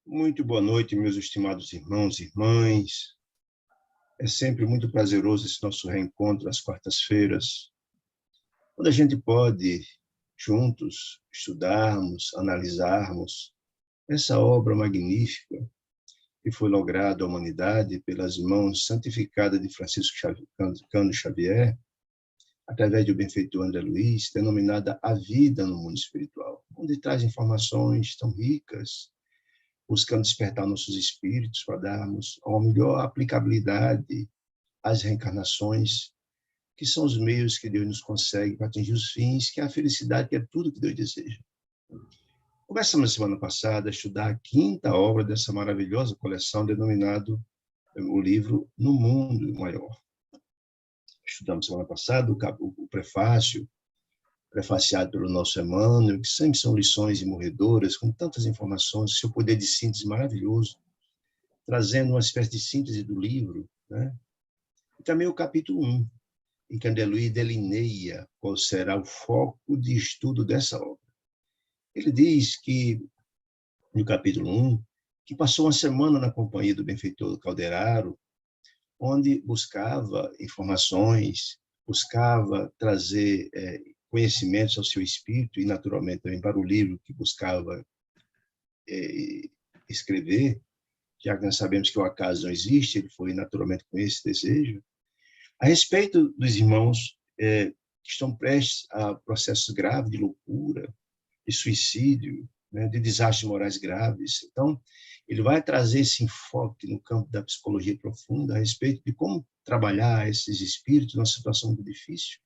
Muito boa noite, meus estimados irmãos e irmãs. É sempre muito prazeroso esse nosso reencontro às quartas-feiras, onde a gente pode, juntos, estudarmos, analisarmos essa obra magnífica que foi lograda à humanidade pelas mãos santificadas de Francisco Cândido Xavier, através do benfeitor André Luiz, denominada A Vida no Mundo Espiritual, onde traz informações tão ricas, buscando despertar nossos espíritos para darmos uma melhor aplicabilidade às reencarnações, que são os meios que Deus nos consegue para atingir os fins, que é a felicidade, que é tudo que Deus deseja. Começamos na semana passada a estudar a quinta obra dessa maravilhosa coleção, denominado o livro No Mundo Maior. Estudamos semana passada o prefácio, prefaciado pelo nosso Emmanuel, que sempre são lições imorredoras, com tantas informações, seu poder de síntese maravilhoso, trazendo uma espécie de síntese do livro, né? E também o capítulo 1, em que André Luiz delineia qual será o foco de estudo dessa obra. Ele diz que, no capítulo 1, que passou uma semana na companhia do benfeitor Calderaro, onde buscava informações, buscava trazer conhecimentos ao seu espírito e, naturalmente, também para o livro que buscava escrever, já que nós sabemos que o acaso não existe, ele foi naturalmente com esse desejo, a respeito dos irmãos que estão prestes a processos graves de loucura, de suicídio, né, de desastres morais graves. Então, ele vai trazer esse enfoque no campo da psicologia profunda a respeito de como trabalhar esses espíritos numa situação muito difícil,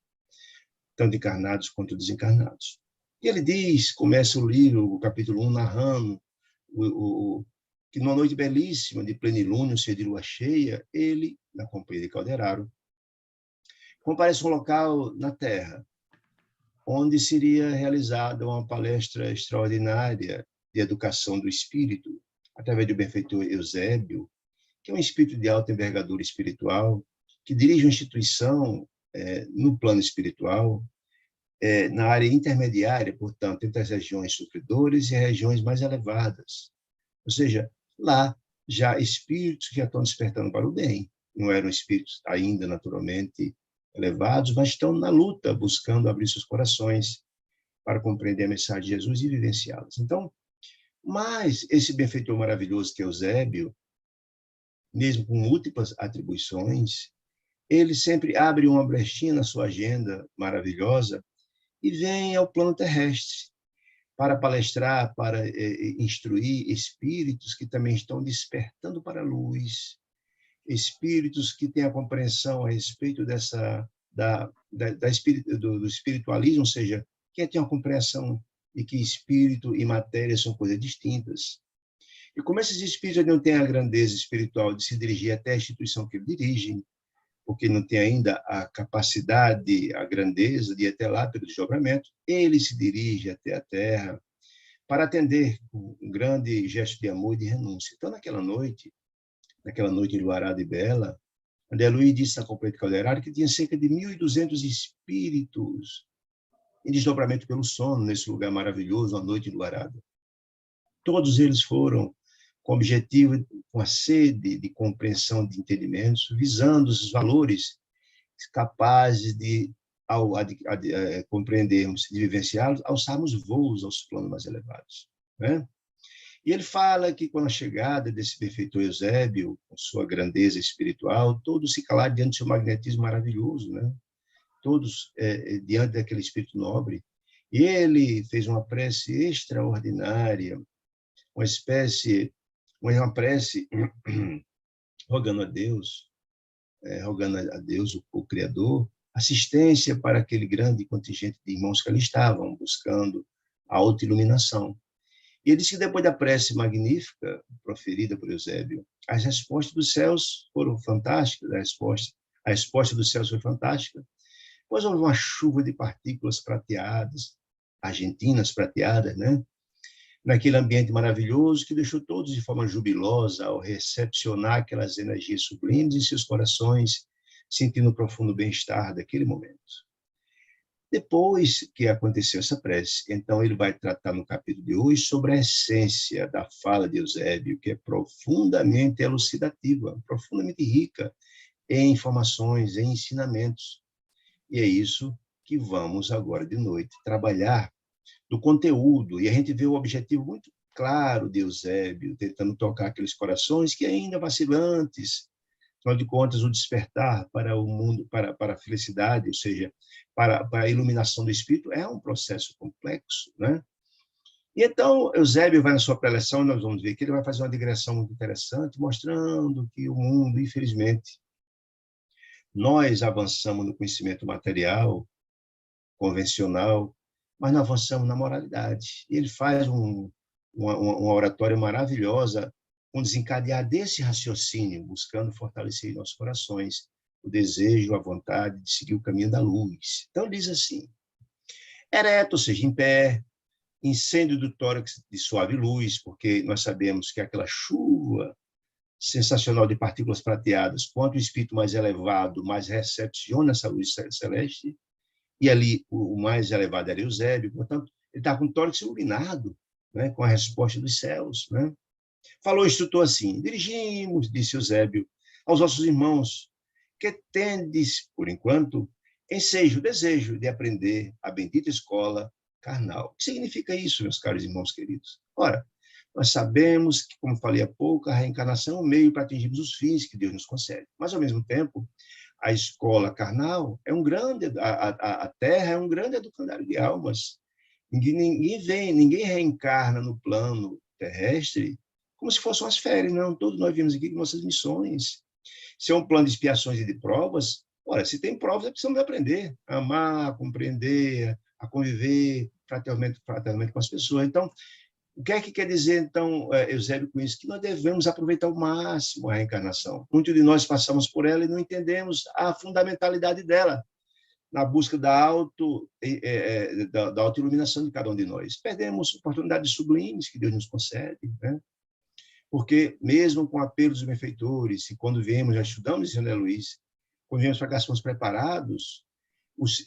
tanto encarnados quanto desencarnados. E ele diz, começa o livro, o capítulo 1, narrando que numa noite belíssima de plenilúnio, cheia de lua cheia, ele, na companhia de Calderaro, comparece um local na Terra, onde seria realizada uma palestra extraordinária de educação do espírito, através do benfeitor Eusébio, que é um espírito de alta envergadura espiritual, que dirige uma instituição no plano espiritual, na área intermediária, portanto, entre as regiões sofredoras e as regiões mais elevadas. Ou seja, lá já espíritos que já estão despertando para o bem, não eram espíritos ainda naturalmente elevados, mas estão na luta, buscando abrir seus corações para compreender a mensagem de Jesus e vivenciá-las. Então, mas esse benfeitor maravilhoso que é Eusébio, mesmo com múltiplas atribuições, ele sempre abre uma brechinha na sua agenda maravilhosa e vem ao plano terrestre para palestrar, para instruir espíritos que também estão despertando para a luz, espíritos que têm a compreensão a respeito do espiritualismo, ou seja, que tem a compreensão de que espírito e matéria são coisas distintas. E como esses espíritos não têm a grandeza espiritual de se dirigir até a instituição que dirigem, porque não tem ainda a capacidade, a grandeza de ir até lá pelo desdobramento, ele se dirige até a Terra para atender com um grande gesto de amor e de renúncia. Então, naquela noite enluarada e bela, André Luiz disse na companhia de Calderaro que tinha cerca de 1.200 espíritos em desdobramento pelo sono, nesse lugar maravilhoso, uma noite enluarada. Todos eles foram com objetivo, com a sede de compreensão de entendimentos, visando os valores capazes de, ao compreendermos, de vivenciá-los, alçarmos voos aos planos mais elevados, né? E ele fala que, com a chegada desse benfeitor Eusébio, com sua grandeza espiritual, todos se calaram diante do seu magnetismo maravilhoso, né? Todos diante daquele espírito nobre. E ele fez uma prece extraordinária, uma prece rogando a Deus, o Criador, assistência para aquele grande contingente de irmãos que ali estavam buscando a autoiluminação. E ele disse que depois da prece magnífica proferida por Eusébio, as respostas dos céus foram fantásticas, a resposta dos céus foi fantástica, pois houve uma chuva de partículas prateadas, argentinas prateadas, né? Naquele ambiente maravilhoso que deixou todos de forma jubilosa ao recepcionar aquelas energias sublimes em seus corações, sentindo um profundo bem-estar daquele momento. Depois que aconteceu essa prece, então ele vai tratar no capítulo de hoje sobre a essência da fala de Eusébio, que é profundamente elucidativa, profundamente rica em informações, em ensinamentos. E é isso que vamos agora de noite trabalhar do conteúdo. E a gente vê o objetivo muito claro de Eusébio, tentando tocar aqueles corações que ainda vacilantes. Afinal de contas, o despertar para o mundo, para a felicidade, ou seja, para a iluminação do espírito, é um processo complexo, né? E então, Eusébio vai na sua preleção, nós vamos ver que ele vai fazer uma digressão muito interessante, mostrando que o mundo, infelizmente, nós avançamos no conhecimento material, convencional, mas não avançamos na moralidade. E ele faz uma oratória maravilhosa, com desencadear desse raciocínio, buscando fortalecer em nossos corações o desejo, a vontade de seguir o caminho da luz. Então, diz assim: ereto, ou seja, em pé, incêndio do tórax de suave luz, porque nós sabemos que aquela chuva sensacional de partículas prateadas, quanto o espírito mais elevado, mais recepciona essa luz celeste, e ali o mais elevado era Eusébio, portanto, ele está com o tórax iluminado, né, com a resposta dos céus. Né? Falou o instrutor assim: dirigimos, disse Eusébio, aos vossos irmãos, que tendes, por enquanto, ensejo o desejo de aprender a bendita escola carnal. O que significa isso, meus caros irmãos queridos? Ora, nós sabemos que, como falei há pouco, a reencarnação é um meio para atingirmos os fins que Deus nos concede. Mas, ao mesmo tempo, a escola carnal é um grande, a Terra é um grande educandário de almas. Ninguém reencarna no plano terrestre como se fossem umas férias, não. Todos nós vimos aqui com nossas missões. Se é um plano de expiações e de provas, ora, se tem provas, precisamos aprender a amar, a compreender, a conviver fraternamente com as pessoas. Então, o que é que quer dizer, então, Eusébio, com isso? Que nós devemos aproveitar ao máximo a reencarnação. Muitos de nós passamos por ela e não entendemos a fundamentalidade dela na busca da autoiluminação de cada um de nós. Perdemos oportunidades sublimes que Deus nos concede, né? Porque, mesmo com apelo dos benfeitores, e quando viemos, já estudamos em André Luiz, quando viemos para cá, somos preparados,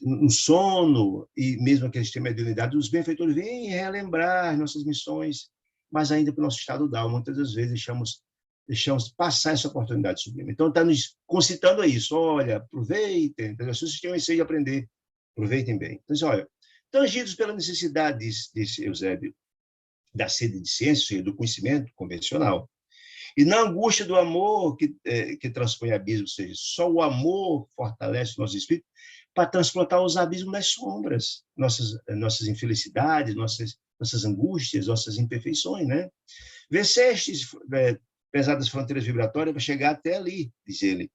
no sono, e mesmo aquele sistema de mediunidade, os benfeitores vêm relembrar nossas missões, mas ainda para o nosso estado d'alma, muitas das vezes deixamos passar essa oportunidade sublime. Então, está nos concitando a isso. Olha, aproveitem, se vocês têm o desejo de aprender, aproveitem bem. Então, olha, tangidos pela necessidade, disse Eusébio, da sede de ciência, do conhecimento convencional, e na angústia do amor que transpõe abismo, ou seja, só o amor fortalece o nosso espírito para transplantar os abismos das sombras, nossas infelicidades, nossas angústias, nossas imperfeições, né? Vencestes pesadas fronteiras vibratórias para chegar até ali, diz ele,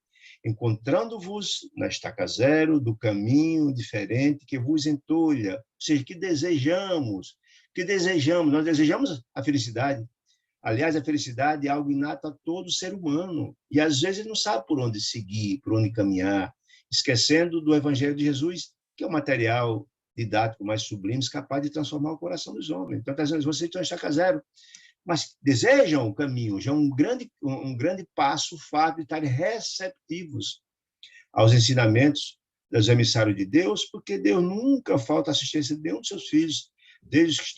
encontrando-vos na estaca zero do caminho diferente que vos entulha, ou seja, que desejamos, nós desejamos a felicidade. Aliás, a felicidade é algo inato a todo ser humano. E, às vezes, não sabe por onde seguir, por onde caminhar, esquecendo do Evangelho de Jesus, que é o material didático mais sublime, capaz de transformar o coração dos homens. Então, às vezes, vocês estão em estaca zero, mas desejam o caminho. Já é um grande passo o fato de estarem receptivos aos ensinamentos dos emissários de Deus, porque Deus nunca falta assistência de nenhum dos seus filhos, desde os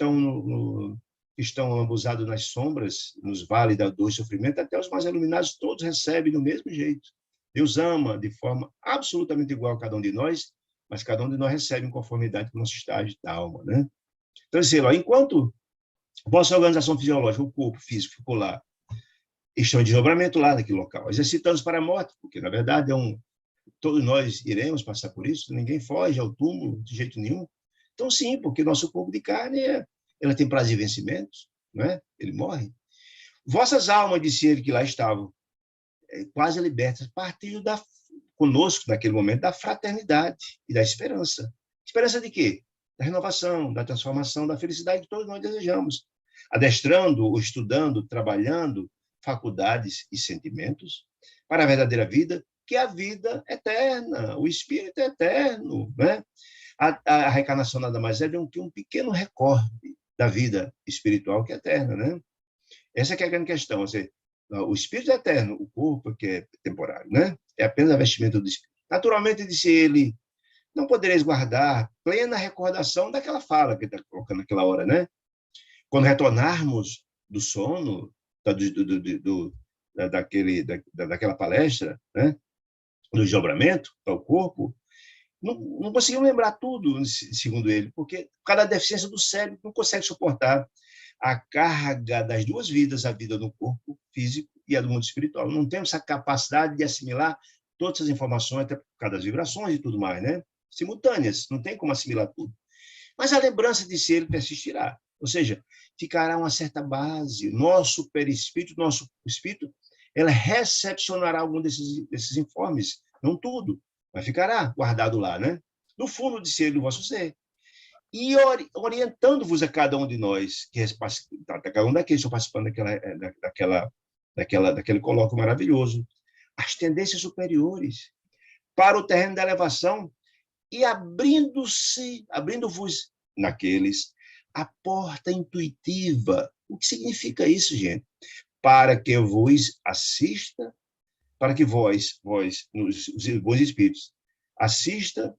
que estão abusados nas sombras, nos vales da dor e sofrimento, até os mais iluminados, todos recebem do mesmo jeito. Deus ama de forma absolutamente igual a cada um de nós, mas cada um de nós recebe em conformidade com o nosso estágio da alma, né? Então, assim, enquanto vossa organização fisiológica, o corpo físico ficou lá, estão em desdobramento lá naquele local, exercitando-se para a morte, porque, na verdade, todos nós iremos passar por isso, ninguém foge ao túmulo de jeito nenhum. Então, sim, porque nosso corpo de carne ela tem prazer e vencimentos, não é? Ele morre. Vossas almas, disse ele, que lá estavam, quase libertas, partiram conosco, naquele momento, da fraternidade e da esperança. Esperança de quê? Da renovação, da transformação, da felicidade que todos nós desejamos. Adestrando, ou estudando, trabalhando faculdades e sentimentos para a verdadeira vida, que é a vida eterna, o espírito é eterno, né? A reencarnação nada mais é do que um pequeno recorte da vida espiritual que é eterna, né? Essa que é a grande questão. Seja, o espírito é eterno, o corpo que é temporário, né? É apenas a vestimenta do espírito. Naturalmente, disse ele, não podereis guardar plena recordação daquela fala que ele está colocando naquela hora, né? Quando retornarmos do sono, daquela palestra, né? Do desdobramento para o corpo, não conseguiam lembrar tudo, segundo ele, porque por causa da deficiência do cérebro, não consegue suportar a carga das duas vidas, a vida do corpo físico e a do mundo espiritual. Não temos essa capacidade de assimilar todas as informações, até por causa das vibrações e tudo mais, né? Simultâneas, não tem como assimilar tudo. Mas a lembrança de si ele persistirá, ou seja, ficará uma certa base, nosso perispírito, nosso espírito, ela recepcionará algum desses informes, não tudo, mas ficará guardado lá, né? No fundo de ser do vosso ser. E orientando-vos a cada um de nós, cada um daqueles que estão participando daquele colóquio maravilhoso, as tendências superiores para o terreno da elevação e abrindo-vos naqueles a porta intuitiva. O que significa isso, gente? Para que eu vos assista, para que vós, os bons espíritos, assista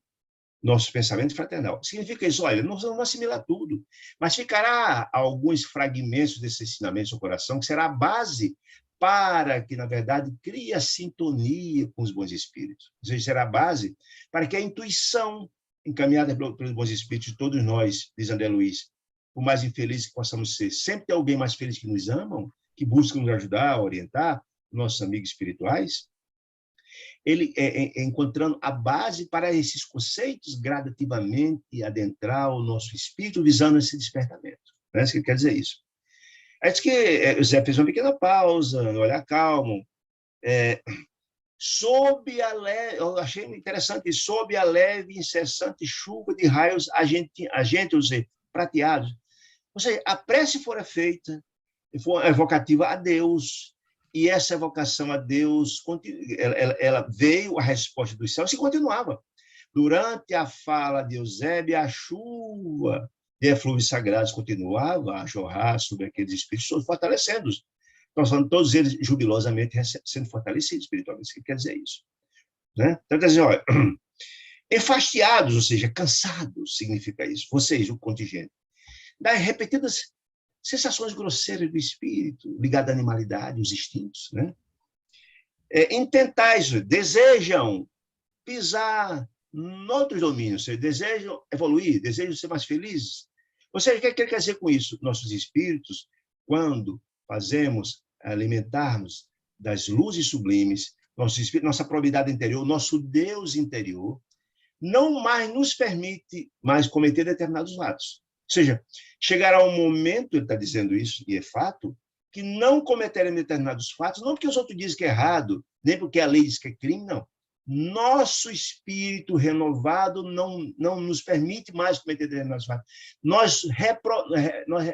nosso pensamento fraternal. Significa isso, olha, nós vamos assimilar tudo, mas ficará alguns fragmentos desse ensinamento no seu coração, que será a base para que, na verdade, crie a sintonia com os bons espíritos. Ou seja, será a base para que a intuição encaminhada pelos bons espíritos de todos nós, diz André Luiz, por mais infelizes que possamos ser, sempre tem alguém mais feliz que nos amam, que buscam nos ajudar, a orientar, nossos amigos espirituais, ele encontrando a base para esses conceitos gradativamente adentrar o nosso espírito, visando esse despertamento. Não é isso que ele quer dizer isso. Acho que o Zé fez uma pequena pausa, olhar calmo. Sob a leve, eu achei interessante, sob a leve e incessante chuva de raios argênteos e prateados. Ou seja, a prece fora feita, foi evocativa a Deus, e essa evocação a Deus, ela veio a resposta dos céus e continuava. Durante a fala de Eusébio, a chuva de eflúvios sagrados continuava a jorrar sobre aqueles espíritos, fortalecendo-os. Nós falamos todos eles jubilosamente sendo fortalecidos espiritualmente. O que quer dizer isso? Né? Então, quer dizer, olha, enfastiados, ou seja, cansados, significa isso. Vocês, o contingente. Das repetidas sensações grosseiras do espírito, ligadas à animalidade, os instintos, né? Intentais, desejam pisar em outros domínios, desejam evoluir, desejam ser mais felizes. Ou seja, o que ele quer dizer com isso? Nossos espíritos, quando fazemos alimentarmos das luzes sublimes, nosso espírito, nossa probidade interior, nosso Deus interior, não mais nos permite mais cometer determinados atos. Ou seja, chegará um momento, ele está dizendo isso, e é fato, que não cometerem determinados fatos, não porque os outros dizem que é errado, nem porque a lei diz que é crime, não. Nosso espírito renovado não nos permite mais cometer determinados fatos. Nós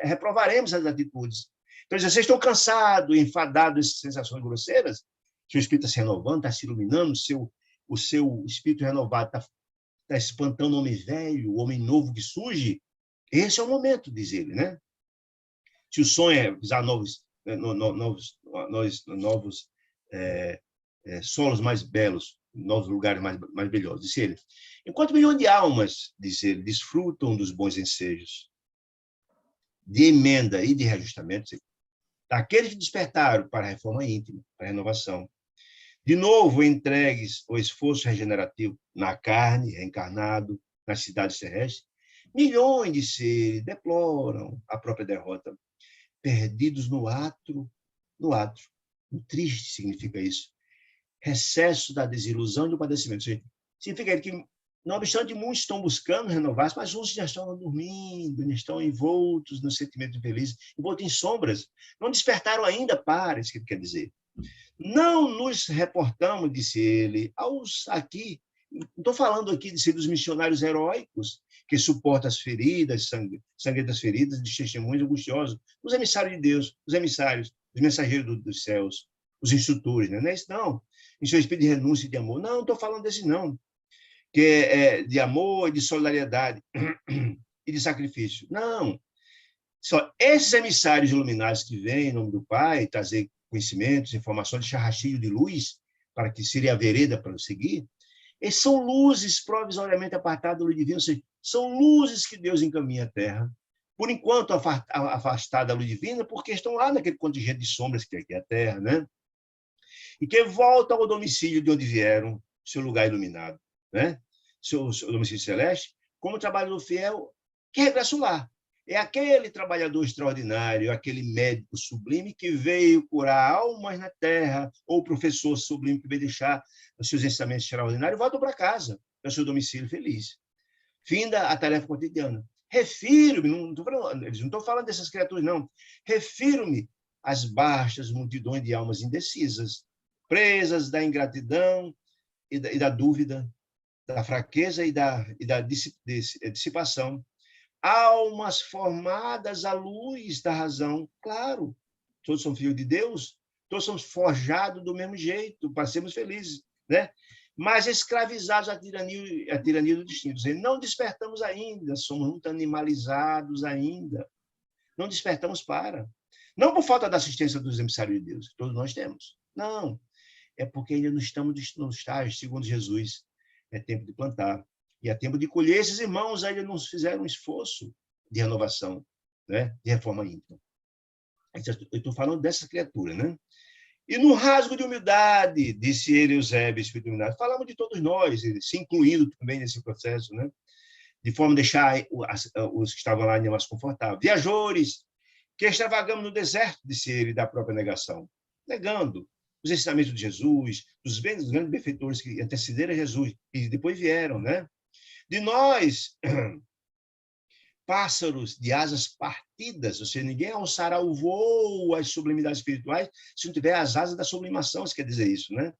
reprovaremos as atitudes. Então, vocês estão cansados, enfadados dessas sensações grosseiras, seu espírito está se renovando, está se iluminando, o seu espírito renovado está espantando o homem velho, o homem novo que surge. Esse é o momento, diz ele, né? Se o sonho é visar novos solos mais belos, novos lugares mais brilhosos, disse ele. Enquanto milhões de almas, diz ele, desfrutam dos bons ensejos de emenda e de reajustamento, daqueles que despertaram para a reforma íntima, para a renovação, de novo entregues ao esforço regenerativo na carne, reencarnado, nas cidades terrestres, milhões de seres deploram a própria derrota, perdidos no atro. O triste significa isso. Recesso da desilusão e do padecimento. Significa que, não obstante, muitos estão buscando renovar-se, mas uns já estão dormindo, já estão envoltos no sentimento infeliz, envoltos em sombras. Não despertaram ainda para, isso que ele quer dizer. Não nos reportamos, disse ele, aos aqui. Não estou falando aqui dos missionários heróicos que suportam as feridas, sangrentas feridas, de testemunhos angustiosos, os emissários de Deus, os mensageiros dos céus, os instrutores, não é isso? Não. Em seu espírito de renúncia e de amor. Não estou falando desse não, que é de amor e de solidariedade e de sacrifício. Não. Só esses emissários iluminados que vêm em nome do Pai trazer conhecimentos, informações, deixar rastilho de luz para que seria a vereda para seguir, E são luzes provisoriamente apartadas da luz divina, ou seja, são luzes que Deus encaminha à Terra, por enquanto afastada da luz divina, porque estão lá naquele contingente de sombras que é a Terra, né? E que voltam ao domicílio de onde vieram, seu lugar iluminado, né? Seu domicílio celeste, como o trabalho do fiel que regressa lá. É aquele trabalhador extraordinário, aquele médico sublime que veio curar almas na terra, ou o professor sublime que veio deixar os seus ensinamentos extraordinários, volta para casa, para o seu domicílio feliz. Finda a tarefa cotidiana. Refiro-me, não estou falando dessas criaturas, não. Refiro-me às vastas multidões de almas indecisas, presas da ingratidão e da dúvida, da fraqueza e da dissipação. Almas formadas à luz da razão, claro. Todos são filhos de Deus, todos somos forjados do mesmo jeito, para sermos felizes, né? Mas escravizados à tirania do destino. Não despertamos ainda, somos muito animalizados ainda. Não despertamos para. Não por falta da assistência dos emissários de Deus, que todos nós temos. Não. É porque ainda não estamos no estágio, segundo Jesus. É tempo de plantar. E é tempo de colher. Esses irmãos ainda não fizeram um esforço de renovação, né? De reforma íntima. Eu estou falando dessa criatura, né? E no rasgo de humildade, disse ele, Eusébio, espírito iluminado, falamos de todos nós, se incluindo também nesse processo, né? De forma a deixar os que estavam lá ainda mais confortáveis. Viajores, que extravagamos no deserto, disse ele, da própria negação, negando os ensinamentos de Jesus, dos grandes benfeitores que antecederam Jesus e depois vieram, né? De nós, pássaros de asas partidas, ou seja, ninguém alçará o voo às sublimidades espirituais se não tiver as asas da sublimação, isso quer dizer isso, né?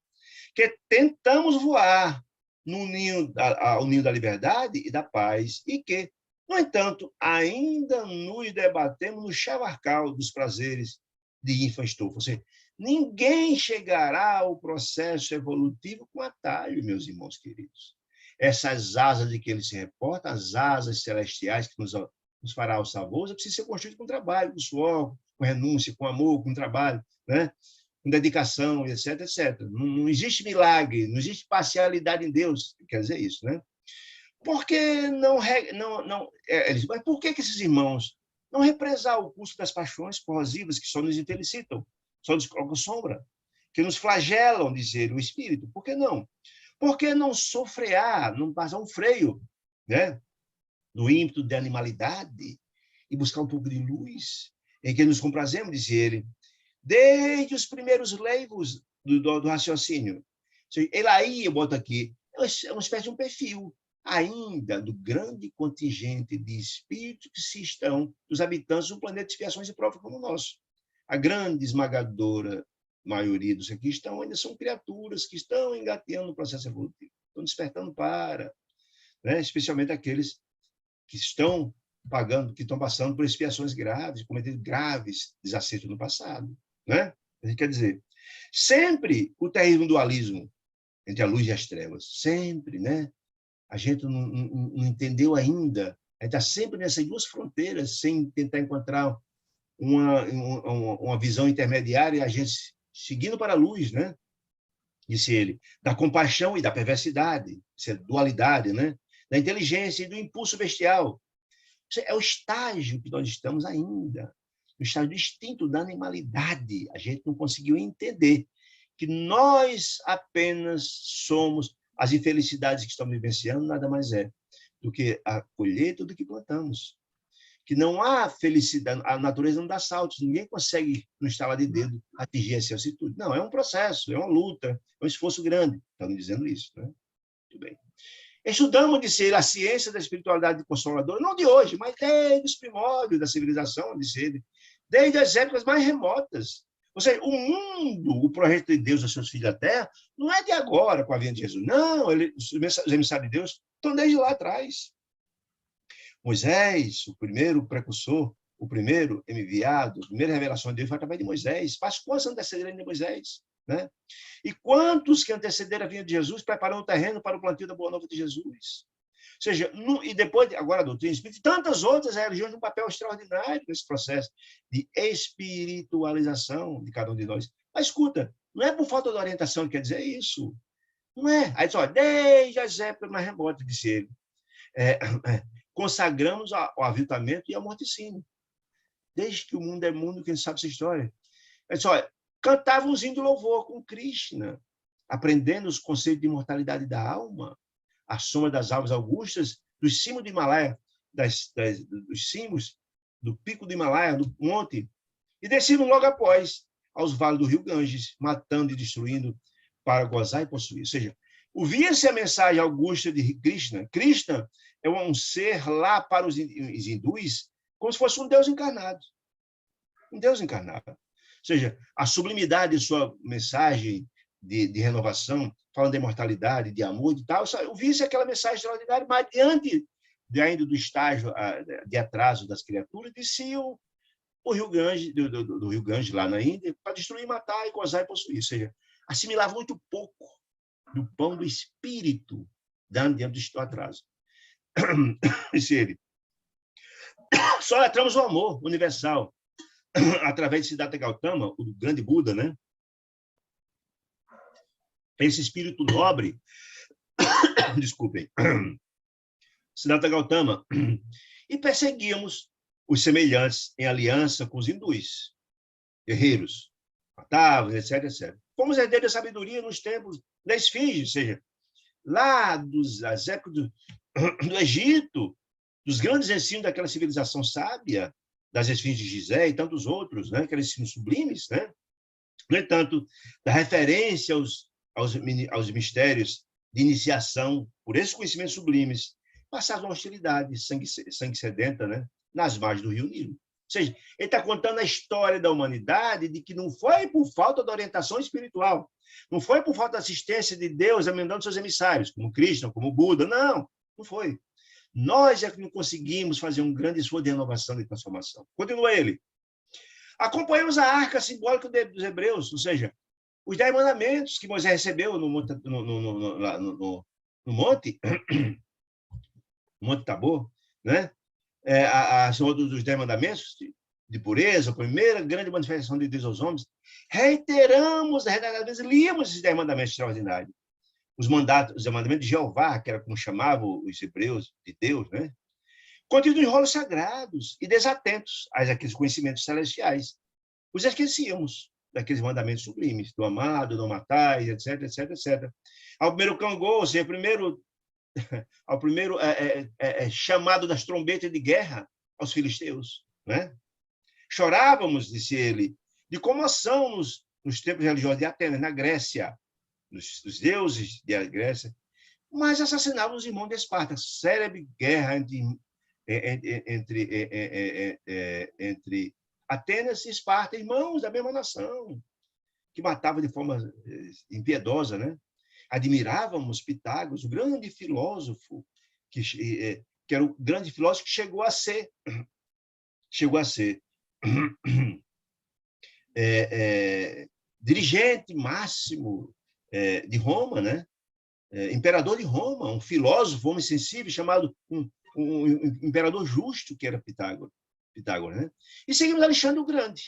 Que tentamos voar no ninho, ao ninho da liberdade e da paz, e que, no entanto, ainda nos debatemos no chavarcal dos prazeres de ínfima-estofa. Ou seja, ninguém chegará ao processo evolutivo com atalho, meus irmãos queridos. Essas asas de que ele se reporta, as asas celestiais que nos fará o sabor, precisa ser construído com trabalho, com suor, com renúncia, com amor, com trabalho, né? Com dedicação, etc, etc. Não existe milagre, não existe parcialidade em Deus, quer dizer isso, né? Por que mas por que esses irmãos não represar o curso das paixões corrosivas que só nos infelicitam, só nos colocam sombra, que nos flagelam, dizer o espírito? Por que não? Por que não sofrear, não passar um freio, né? No ímpeto de animalidade e buscar um pouco de luz, em que nos comprazemos, dizia ele, desde os primeiros leivos do raciocínio. Ele aí, eu boto aqui, é uma espécie de um perfil ainda do grande contingente de espíritos que se estão, dos habitantes do planeta de expiações e provas como o nosso. A grande esmagadora maioria dos que aqui estão ainda são criaturas que estão engateando no processo evolutivo, estão despertando para, né? Especialmente aqueles que estão pagando, que estão passando por expiações graves, cometendo graves desacertos no passado, né? Quer dizer, sempre o terrível dualismo entre a luz e as trevas, sempre, né? A gente não entendeu ainda, a gente está sempre nessas duas fronteiras, sem tentar encontrar uma visão intermediária, e a gente seguindo para a luz, né? Disse ele, da compaixão e da perversidade, isso é dualidade, né? Da inteligência e do impulso bestial. É o estágio que nós estamos ainda, no estágio distinto da animalidade. A gente não conseguiu entender que nós apenas somos as infelicidades que estamos vivenciando, nada mais é do que a colheita do que plantamos. Que não há felicidade, a natureza não dá saltos, ninguém consegue, no estalar de dedo, atingir essa altitude. Não, é um processo, é uma luta, é um esforço grande. Estamos dizendo isso, né? Muito bem. Estudamos, disse ele, a ciência da espiritualidade consoladora, não de hoje, mas desde os primórdios da civilização, disse ele, desde as épocas mais remotas. Ou seja, o mundo, o projeto de Deus aos seus filhos da Terra, não é de agora, com a vinda de Jesus. Não, os emissários de Deus estão desde lá atrás. Moisés, o primeiro precursor, o primeiro enviado, a primeira revelação de Deus foi através de Moisés. Mas quantos antecederam de Moisés? Né? E quantos que antecederam a vinda de Jesus preparando o terreno para o plantio da boa nova de Jesus? Ou seja, e depois, agora a doutrina espírita, e tantas outras religiões têm um papel extraordinário nesse processo de espiritualização de cada um de nós. Mas escuta, não é por falta de orientação que quer dizer isso. Não é? Aí diz, olha, desde as épocas mais remotas, disse ele, consagramos ao aviltamento e ao morticínio. Desde que o mundo é mundo, quem sabe essa história. Aí diz, olha, cantavam um hino de louvor com Krishna, aprendendo os conceitos de imortalidade da alma, a soma das almas augustas, dos cimos do Himalaia, dos cimos, do pico do Himalaia, do monte, e desciam logo após aos vales do rio Ganges, matando e destruindo para gozar e possuir. Ou seja, ouvia-se a mensagem augusta de Krishna. Krishna é um ser lá para os hindus, como se fosse um Deus encarnado. Um Deus encarnado. Ou seja, a sublimidade de sua mensagem de renovação, falando de imortalidade, de amor e tal, ouvia-se aquela mensagem extraordinária, mas diante ainda do estágio de atraso das criaturas, desciam o Rio Ganges, do Rio Ganges, lá na Índia, para destruir, matar, e gozar e possuir. Ou seja, assimilava muito pouco do pão do espírito, diante do atraso. Disse ele, só atramos o amor universal, através de Siddhartha Gautama, o grande Buda, né? Esse espírito nobre, desculpem, Siddhartha Gautama, e perseguíamos os semelhantes em aliança com os hindus, guerreiros, matavam, etc, etc. Fomos herdeiros da sabedoria nos tempos da Esfinge, ou seja, lá das épocas do Egito, dos grandes ensinos daquela civilização sábia, das Esfinges de Gizé e tantos outros, né, aqueles ensinos sublimes, né? No entanto, da referência aos mistérios de iniciação, por esses conhecimentos sublimes, passaram a hostilidade, sangue sedenta, né, nas margens do rio Nilo. Ou seja, ele está contando a história da humanidade de que não foi por falta de orientação espiritual, não foi por falta de assistência de Deus mandando seus emissários, como Krishna, como Buda, não foi. Nós é que não conseguimos fazer um grande esforço de renovação e transformação. Continua ele. Acompanhamos a arca simbólica dos hebreus, ou seja, os 10 mandamentos que Moisés recebeu no Monte Tabor, né? A dos 10 mandamentos de pureza, a primeira grande manifestação de Deus aos homens. Reiteramos, líamos esses 10 mandamentos extraordinários. Os mandamentos de Jeová, que era como chamavam os hebreus de Deus, né? Contidos em rolos sagrados e desatentos àqueles conhecimentos celestiais. Os esquecíamos daqueles mandamentos sublimes, do amado, do matai, etc, etc, etc. Ao primeiro cangô, ou seja, ao primeiro chamado das trombetas de guerra aos filisteus, né? Chorávamos, disse ele, de comoção nos templos religiosos de Atenas, na Grécia, dos deuses da Grécia, mas assassinávamos os irmãos de Esparta, célebre guerra entre Atenas e Esparta, irmãos da mesma nação, que matavam de forma impiedosa, né? Admirávamos Pitágoras, o grande filósofo, que era o grande filósofo que chegou a ser dirigente máximo de Roma, né? Imperador de Roma, um filósofo, homem sensível, chamado um imperador justo, que era Pitágoras, né? E seguimos Alexandre o Grande,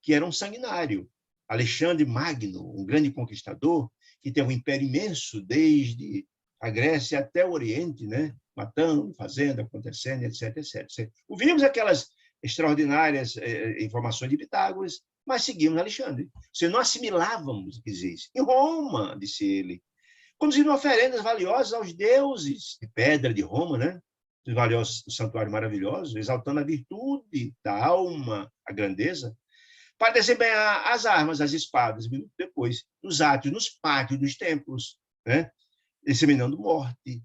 que era um sanguinário. Alexandre Magno, um grande conquistador, que teve um império imenso desde a Grécia até o Oriente, né? Matando, fazendo, acontecendo, etc, etc. Ouvimos aquelas extraordinárias informações de Pitágoras, mas seguimos Alexandre. Se não assimilávamos o que existe. Em Roma, disse ele, conduzindo oferendas valiosas aos deuses de pedra de Roma, né? Os valiosos santuários maravilhosos, exaltando a virtude da alma, a grandeza, para desempenhar as armas, as espadas, minutos depois, nos átrios, nos pátios dos templos, né? Disseminando morte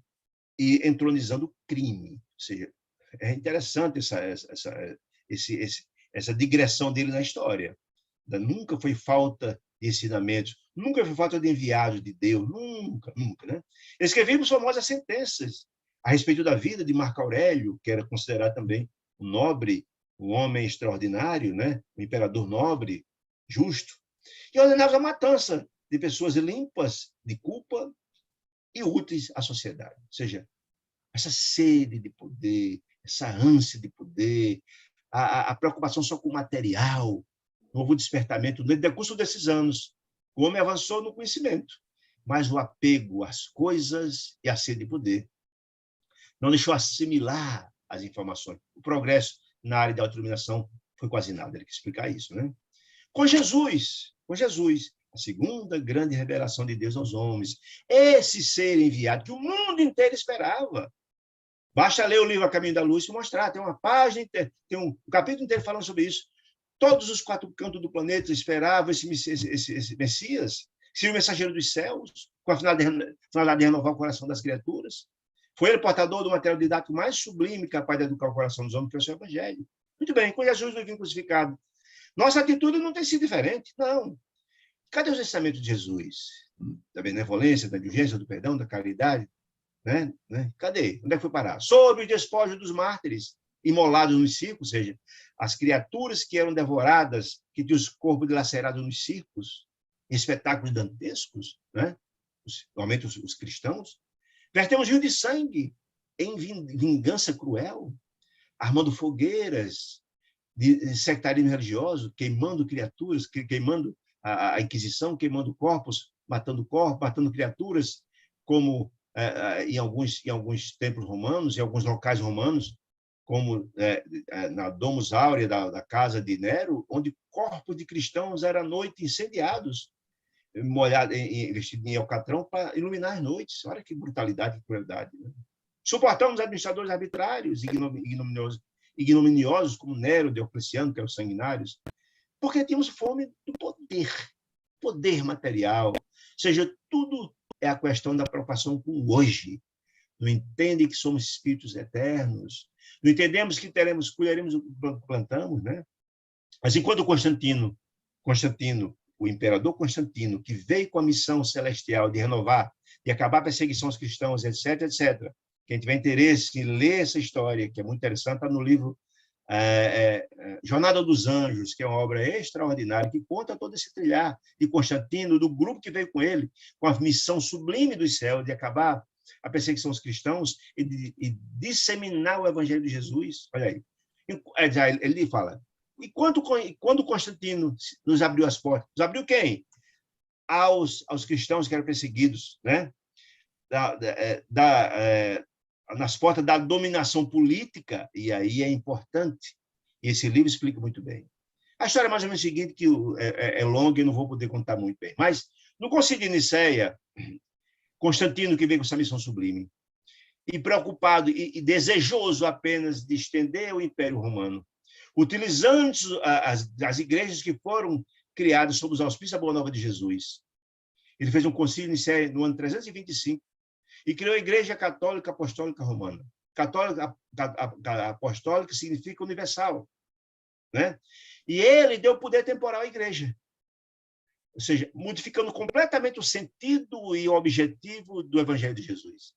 e entronizando o crime. Ou seja, é interessante essa digressão dele na história. Nunca foi falta de ensinamentos, nunca foi falta de enviados de Deus, nunca, né? Escrevemos famosas sentenças a respeito da vida de Marco Aurélio, que era considerado também um nobre, um homem extraordinário, né? Um imperador nobre, justo, e ordenava a matança de pessoas limpas de culpa e úteis à sociedade. Ou seja, essa sede de poder, essa ânsia de poder, a preocupação só com o material, houve um despertamento no decurso desses anos O homem avançou no conhecimento, mas o apego às coisas e a sede de poder não deixou assimilar as informações. O progresso na área da autoiluminação foi quase nada. Ele quer explicar isso, né? Com Jesus, a segunda grande revelação de Deus aos homens, esse ser enviado que o mundo inteiro esperava. Basta ler o livro A Caminho da Luz e mostrar, tem uma página, tem um capítulo inteiro falando sobre isso. Todos os quatro cantos do planeta esperavam esse Messias, ser o mensageiro dos céus, com a finalidade de renovar o coração das criaturas. Foi ele portador do material didático mais sublime capaz de educar o coração dos homens, que é o seu Evangelho. Muito bem, com Jesus no fim crucificado. Nossa atitude não tem sido diferente, não. Cadê os ensinamentos de Jesus? Da benevolência, da indulgência, do perdão, da caridade? Né? Cadê? Onde é que foi parar? Sobre o despojo dos mártires, imolados nos circos, ou seja, as criaturas que eram devoradas, que tinham os corpos dilacerados nos circos, espetáculos dantescos, né? Normalmente os cristãos. Vertemos rio de sangue em vingança cruel, armando fogueiras de sectarismo religioso, queimando criaturas, queimando a Inquisição, queimando corpos, matando criaturas, como em alguns templos romanos, em alguns locais romanos, como na Domus Áurea da casa de Nero, onde corpos de cristãos eram à noite incendiados, vestidos em alcatrão para iluminar as noites. Olha que brutalidade, que crueldade. Né? Suportamos administradores arbitrários, ignominiosos, como Nero, Diocleciano, que eram sanguinários, porque tínhamos fome do poder material. Ou seja, tudo é a questão da preocupação com o hoje. Não entendem que somos espíritos eternos, não entendemos que colheremos o que plantamos, né? Mas enquanto Constantino, o imperador Constantino, que veio com a missão celestial de renovar, de acabar a perseguição aos cristãos, etc., etc., quem tiver interesse em ler essa história, que é muito interessante, está no livro Jornada dos Anjos, que é uma obra extraordinária, que conta todo esse trilhar de Constantino, do grupo que veio com ele, com a missão sublime dos céus, de acabar a perseguição aos cristãos e disseminar o evangelho de Jesus. Olha aí. Ele fala, e quando Constantino nos abriu as portas, nos abriu quem? Aos cristãos que eram perseguidos, né? Nas portas da dominação política, e aí é importante, e esse livro explica muito bem. A história é mais ou menos a seguinte, que é longa e não vou poder contar muito bem, mas no Concílio de Nicéia, Constantino, que veio com essa missão sublime, e preocupado e desejoso apenas de estender o Império Romano, utilizando as igrejas que foram criadas sob os auspícios da Boa Nova de Jesus. Ele fez um concílio de Nicéia no ano 325 e criou a Igreja Católica Apostólica Romana. Católica apostólica significa universal, né? E ele deu poder temporal à Igreja, ou seja, modificando completamente o sentido e o objetivo do Evangelho de Jesus,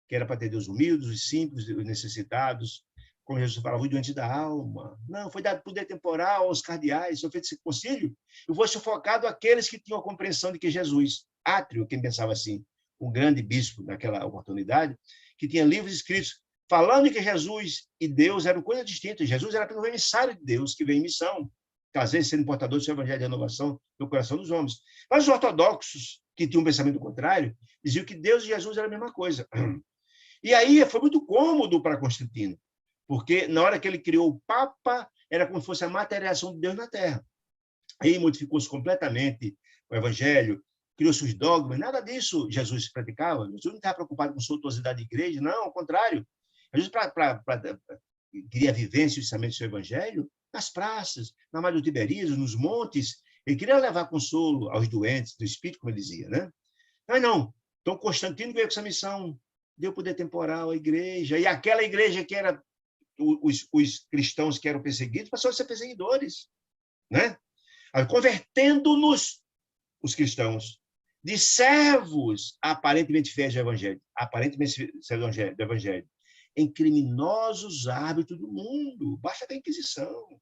que era para ter Deus humildes, os simples, os necessitados, como Jesus falava, os doentes da alma. Não, foi dado poder temporal aos cardeais, foi feito esse concílio, e foi sufocado aqueles que tinham a compreensão de que Jesus, Átrio, quem pensava assim, o grande bispo naquela oportunidade, que tinha livros escritos falando que Jesus e Deus eram coisas distintas. Jesus era apenas um emissário de Deus que veio em missão, às vezes sendo portador do seu evangelho de renovação no coração dos homens. Mas os ortodoxos, que tinham um pensamento contrário, diziam que Deus e Jesus eram a mesma coisa. E aí foi muito cômodo para Constantino, porque na hora que ele criou o Papa, era como se fosse a materialização de Deus na Terra. Aí modificou-se completamente o evangelho, criou seus dogmas, nada disso Jesus praticava. Jesus não estava preocupado com suntuosidade de igreja, não, ao contrário. Jesus queria a vivência e o ensinamento do seu evangelho nas praças, na Mar do Tiberíades, nos montes. Ele queria levar consolo aos doentes do espírito, como ele dizia, né? Mas não. Então, Constantino veio com essa missão, deu poder temporal à igreja, e aquela igreja que era os cristãos que eram perseguidos passaram a ser perseguidores, né? Convertendo-nos, os cristãos, de servos aparentemente fiéis do Evangelho, do Evangelho, em criminosos árbitros do mundo. Basta ver a Inquisição.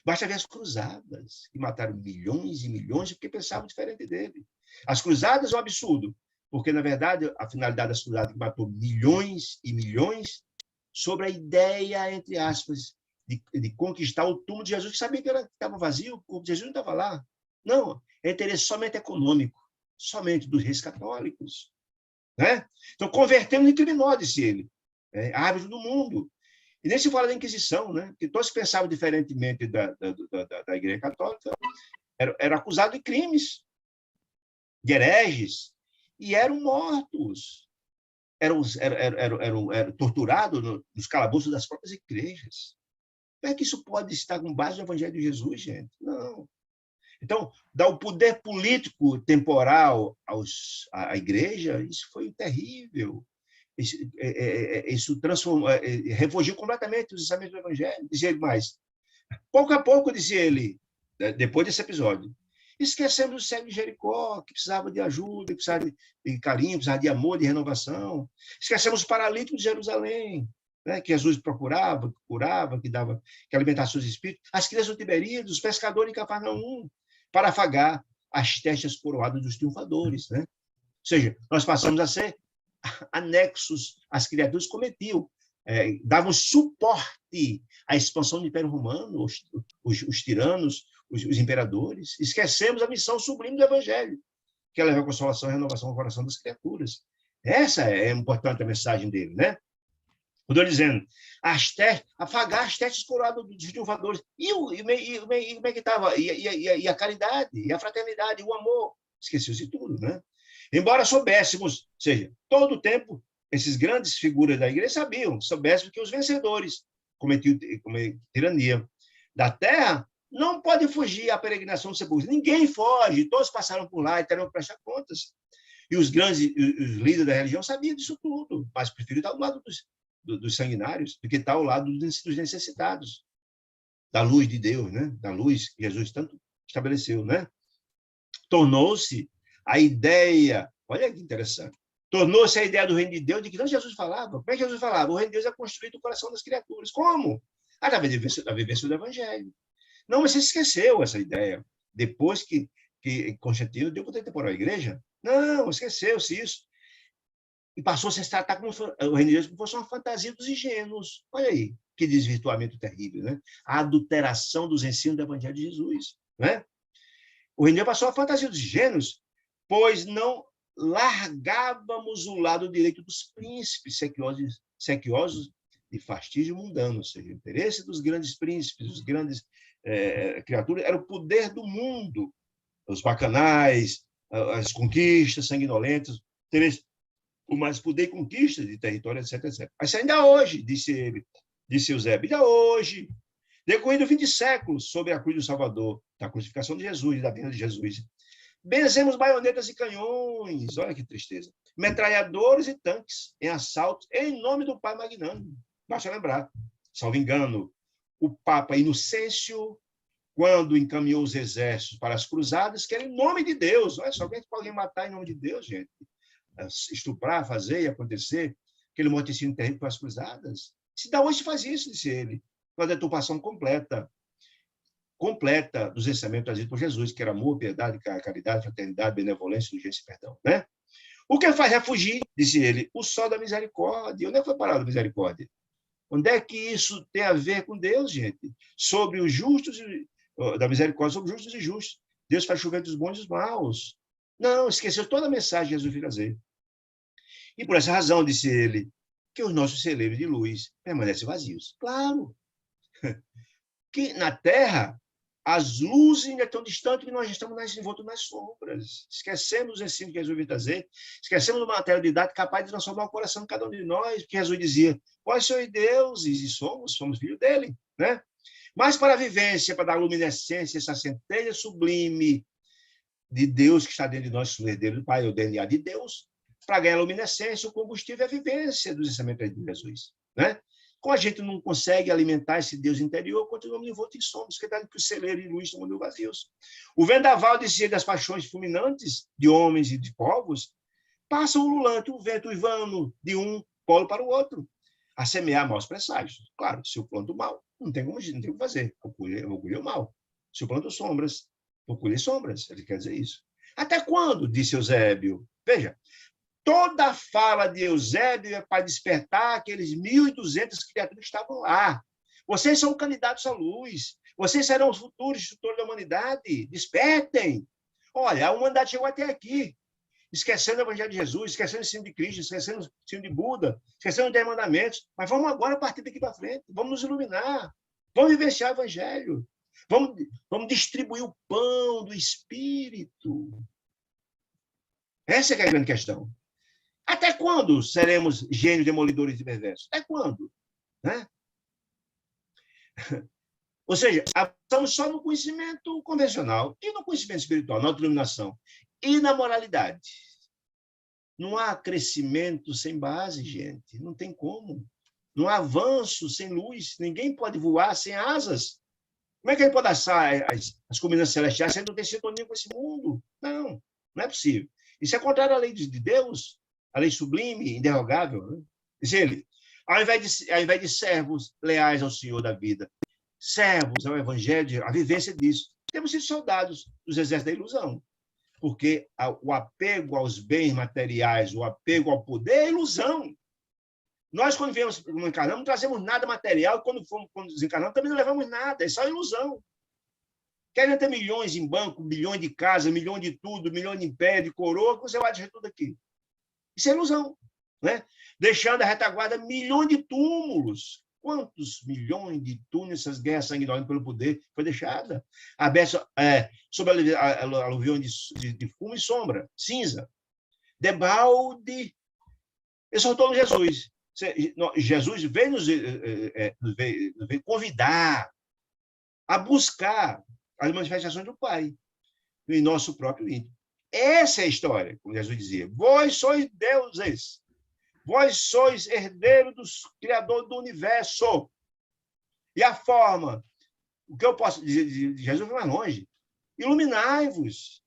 Basta ver as cruzadas, que mataram milhões e milhões porque pensavam diferente dele. As cruzadas é um absurdo, porque, na verdade, a finalidade das cruzadas que matou milhões e milhões sobre a ideia, entre aspas, de conquistar o túmulo de Jesus, que sabia que estava vazio, o corpo de Jesus não estava lá. Não, é interesse somente econômico, somente dos reis católicos. Né? Então, convertendo em criminosos, disse ele, árbitro do mundo. E nem se fala da Inquisição, né? Que todos pensavam diferentemente da Igreja Católica, eram acusados de crimes, de hereges, e eram mortos, eram torturados nos calabouços das próprias igrejas. Como é que isso pode estar com base no Evangelho de Jesus, gente? Não. Então, dar o poder político temporal à igreja, isso foi terrível. Isso transformou, refugiu completamente os ensinamentos do Evangelho. Dizia ele mais. Pouco a pouco, dizia ele, depois desse episódio, esquecemos o cego de Jericó, que precisava de ajuda, que precisava de carinho, precisava de amor, de renovação. Esquecemos o paralítico de Jerusalém, né, que Jesus procurava, que curava, que alimentasse seus espíritos. As crianças do Tiberíades, os pescadores em Cafarnaum, para afagar as testas coroadas dos triunfadores. Né? Ou seja, nós passamos a ser anexos às criaturas que cometiam, davam suporte à expansão do Império Romano, os tiranos, os imperadores. Esquecemos a missão sublime do Evangelho, que é levar a consolação e renovação ao coração das criaturas. Essa é importante a mensagem dele, né? Estou dizendo, afagar as testes coroadas dos triunfadores. E como é que estava? E a caridade, e a fraternidade, e o amor. Esqueceu-se de tudo, né? Embora soubéssemos, ou seja, todo o tempo, esses grandes figuras da igreja soubéssemos que os vencedores cometiam tirania da terra não podem fugir à peregrinação do sepulcro. Ninguém foge, todos passaram por lá e terão que prestar contas. E os grandes os líderes da religião sabiam disso tudo, mas preferiram estar ao lado dos sanguinários do que estar ao lado dos necessitados, da luz de Deus, né? Da luz que Jesus tanto estabeleceu, né? Tornou-se a ideia, olha que interessante, tornou-se a ideia do reino de Deus, de que não Jesus falava. Como é que Jesus falava? O reino de Deus é construído no coração das criaturas. Como? Através da vivência do Evangelho. Não, mas você esqueceu essa ideia. Depois que Constantino deu poder temporal à igreja? Não, esqueceu-se isso. E passou-se a se tratar como o reino de Deus como fosse uma fantasia dos ingênuos. Olha aí, que desvirtuamento terrível, né? A adulteração dos ensinos do Evangelho de Jesus, né? O reino de Deus passou a fantasia dos ingênuos, pois não largávamos o lado direito dos príncipes sequiosos de fastígio mundano, ou seja, o interesse dos grandes príncipes, dos grandes criaturas, era o poder do mundo, os bacanais, as conquistas sanguinolentas, o mais poder e conquista de território, etc, etc. Mas ainda hoje, disse ele, disse Eusébio, ainda hoje, decorrendo 20 séculos sobre a cruz do Salvador, da crucificação de Jesus, da vinda de Jesus, benzemos baionetas e canhões, olha que tristeza, metralhadores e tanques em assaltos em nome do Pai Magnânimo. Basta lembrar, salvo engano, o Papa Inocêncio, quando encaminhou os exércitos para as cruzadas, que era em nome de Deus. Olha só, alguém pode matar em nome de Deus, gente? Estuprar, fazer e acontecer aquele morticínio terrível para as cruzadas. Se da onde se faz isso, disse ele, com a deturpação completa dos ensinamentos trazidos por Jesus, que era amor, piedade, caridade, fraternidade, benevolência, indulgência e perdão, né? O que faz refugir, disse ele, o sol da misericórdia. Onde é que foi parar a misericórdia? Onde é que isso tem a ver com Deus, gente? Sobre os justos, da misericórdia sobre os justos e justos. Deus faz chover dos bons e dos maus. Não, esqueceu toda a mensagem que Jesus veio trazer. E por essa razão, disse ele, que os nossos celeiros de luz permanecem vazios. Claro. Que na Terra, as luzes ainda estão distantes que nós estamos envoltos nas sombras. Esquecemos os ensinos que Jesus veio trazer. Esquecemos uma materialidade capaz de transformar o coração de cada um de nós. Porque Jesus dizia, vós sois deuses e somos filhos dele. Né? Mas para a vivência, para dar luminescência, essa centelha sublime de Deus que está dentro de nós, o herdeiro do Pai, o DNA de Deus, para ganhar luminescência, o combustível é a vivência dos ensinamentos de Jesus. Né? Como a gente não consegue alimentar esse Deus interior, continuamos envoltos em sombras, que que os celeiros de luz estão meio vazios. O vendaval, dizia, das paixões fulminantes de homens e de povos, passa o ululante, o vento uivano de um polo para o outro, a semear maus presságios. Claro, se eu planto mal, não tem como fazer. Eu vou colher o mal. Se eu planto sombras, vou colher sombras. Ele quer dizer isso. Até quando? Disse Eusébio. Veja, toda a fala de Eusébio é para despertar aqueles 1.200 criaturas que estavam lá. Vocês são candidatos à luz. Vocês serão os futuros instrutores da humanidade. Despertem. Olha, a humanidade chegou até aqui, esquecendo o Evangelho de Jesus, esquecendo o ensino de Cristo, esquecendo o ensino de Buda, esquecendo os 10 mandamentos. Mas vamos agora partir daqui para frente. Vamos nos iluminar. Vamos vivenciar o Evangelho. Vamos distribuir o pão do Espírito. Essa é a grande questão. Até quando seremos gênios demolidores e perversos? Até quando? Né? Ou seja, estamos só no conhecimento convencional e no conhecimento espiritual, na autoiluminação e na moralidade. Não há crescimento sem base, gente. Não tem como. Não há avanço sem luz. Ninguém pode voar sem asas. Como é que ele pode achar as combinações celestiais sem não ter sintonia com esse mundo? Não, não é possível. Isso é contrário à lei de Deus, a lei sublime, inderrogável. Né? Diz ele, ao invés de servos leais ao Senhor da vida, servos ao Evangelho, a vivência disso, temos sido soldados dos exércitos da ilusão. Porque o apego aos bens materiais, o apego ao poder é ilusão. Nós, quando viemos, quando encarnamos, não trazemos nada material, quando desencarnamos, também não levamos nada, é só ilusão. Querem ter milhões em banco, milhões de casa, milhões de tudo, milhões de império, de coroa, você vai deixar tudo aqui. Isso é ilusão. Né? Deixando a retaguarda milhões de túmulos. Quantos milhões de túmulos essas guerras sanguinolentes pelo poder foi deixada? Aberto sob aluvião de fumo e sombra, cinza. Debalde. Exortou Jesus. Jesus veio nos convidar a buscar as manifestações do Pai em nosso próprio íntimo. Essa é a história, como Jesus dizia. Vós sois deuses. Vós sois herdeiros do Criador do universo. E a forma, o que eu posso dizer de Jesus vai mais longe. Iluminai-vos.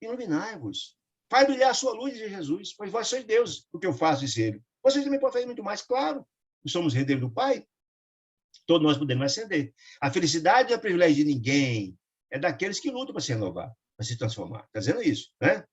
Iluminai-vos. Faz brilhar a sua luz, diz Jesus, pois vós sois Deus, o que eu faço, disse ele. Vocês também podem fazer muito mais, claro. Nós somos herdeiros do Pai. Todos nós podemos ascender. A felicidade não é privilégio de ninguém. É daqueles que lutam para se renovar, para se transformar. Está dizendo isso, né?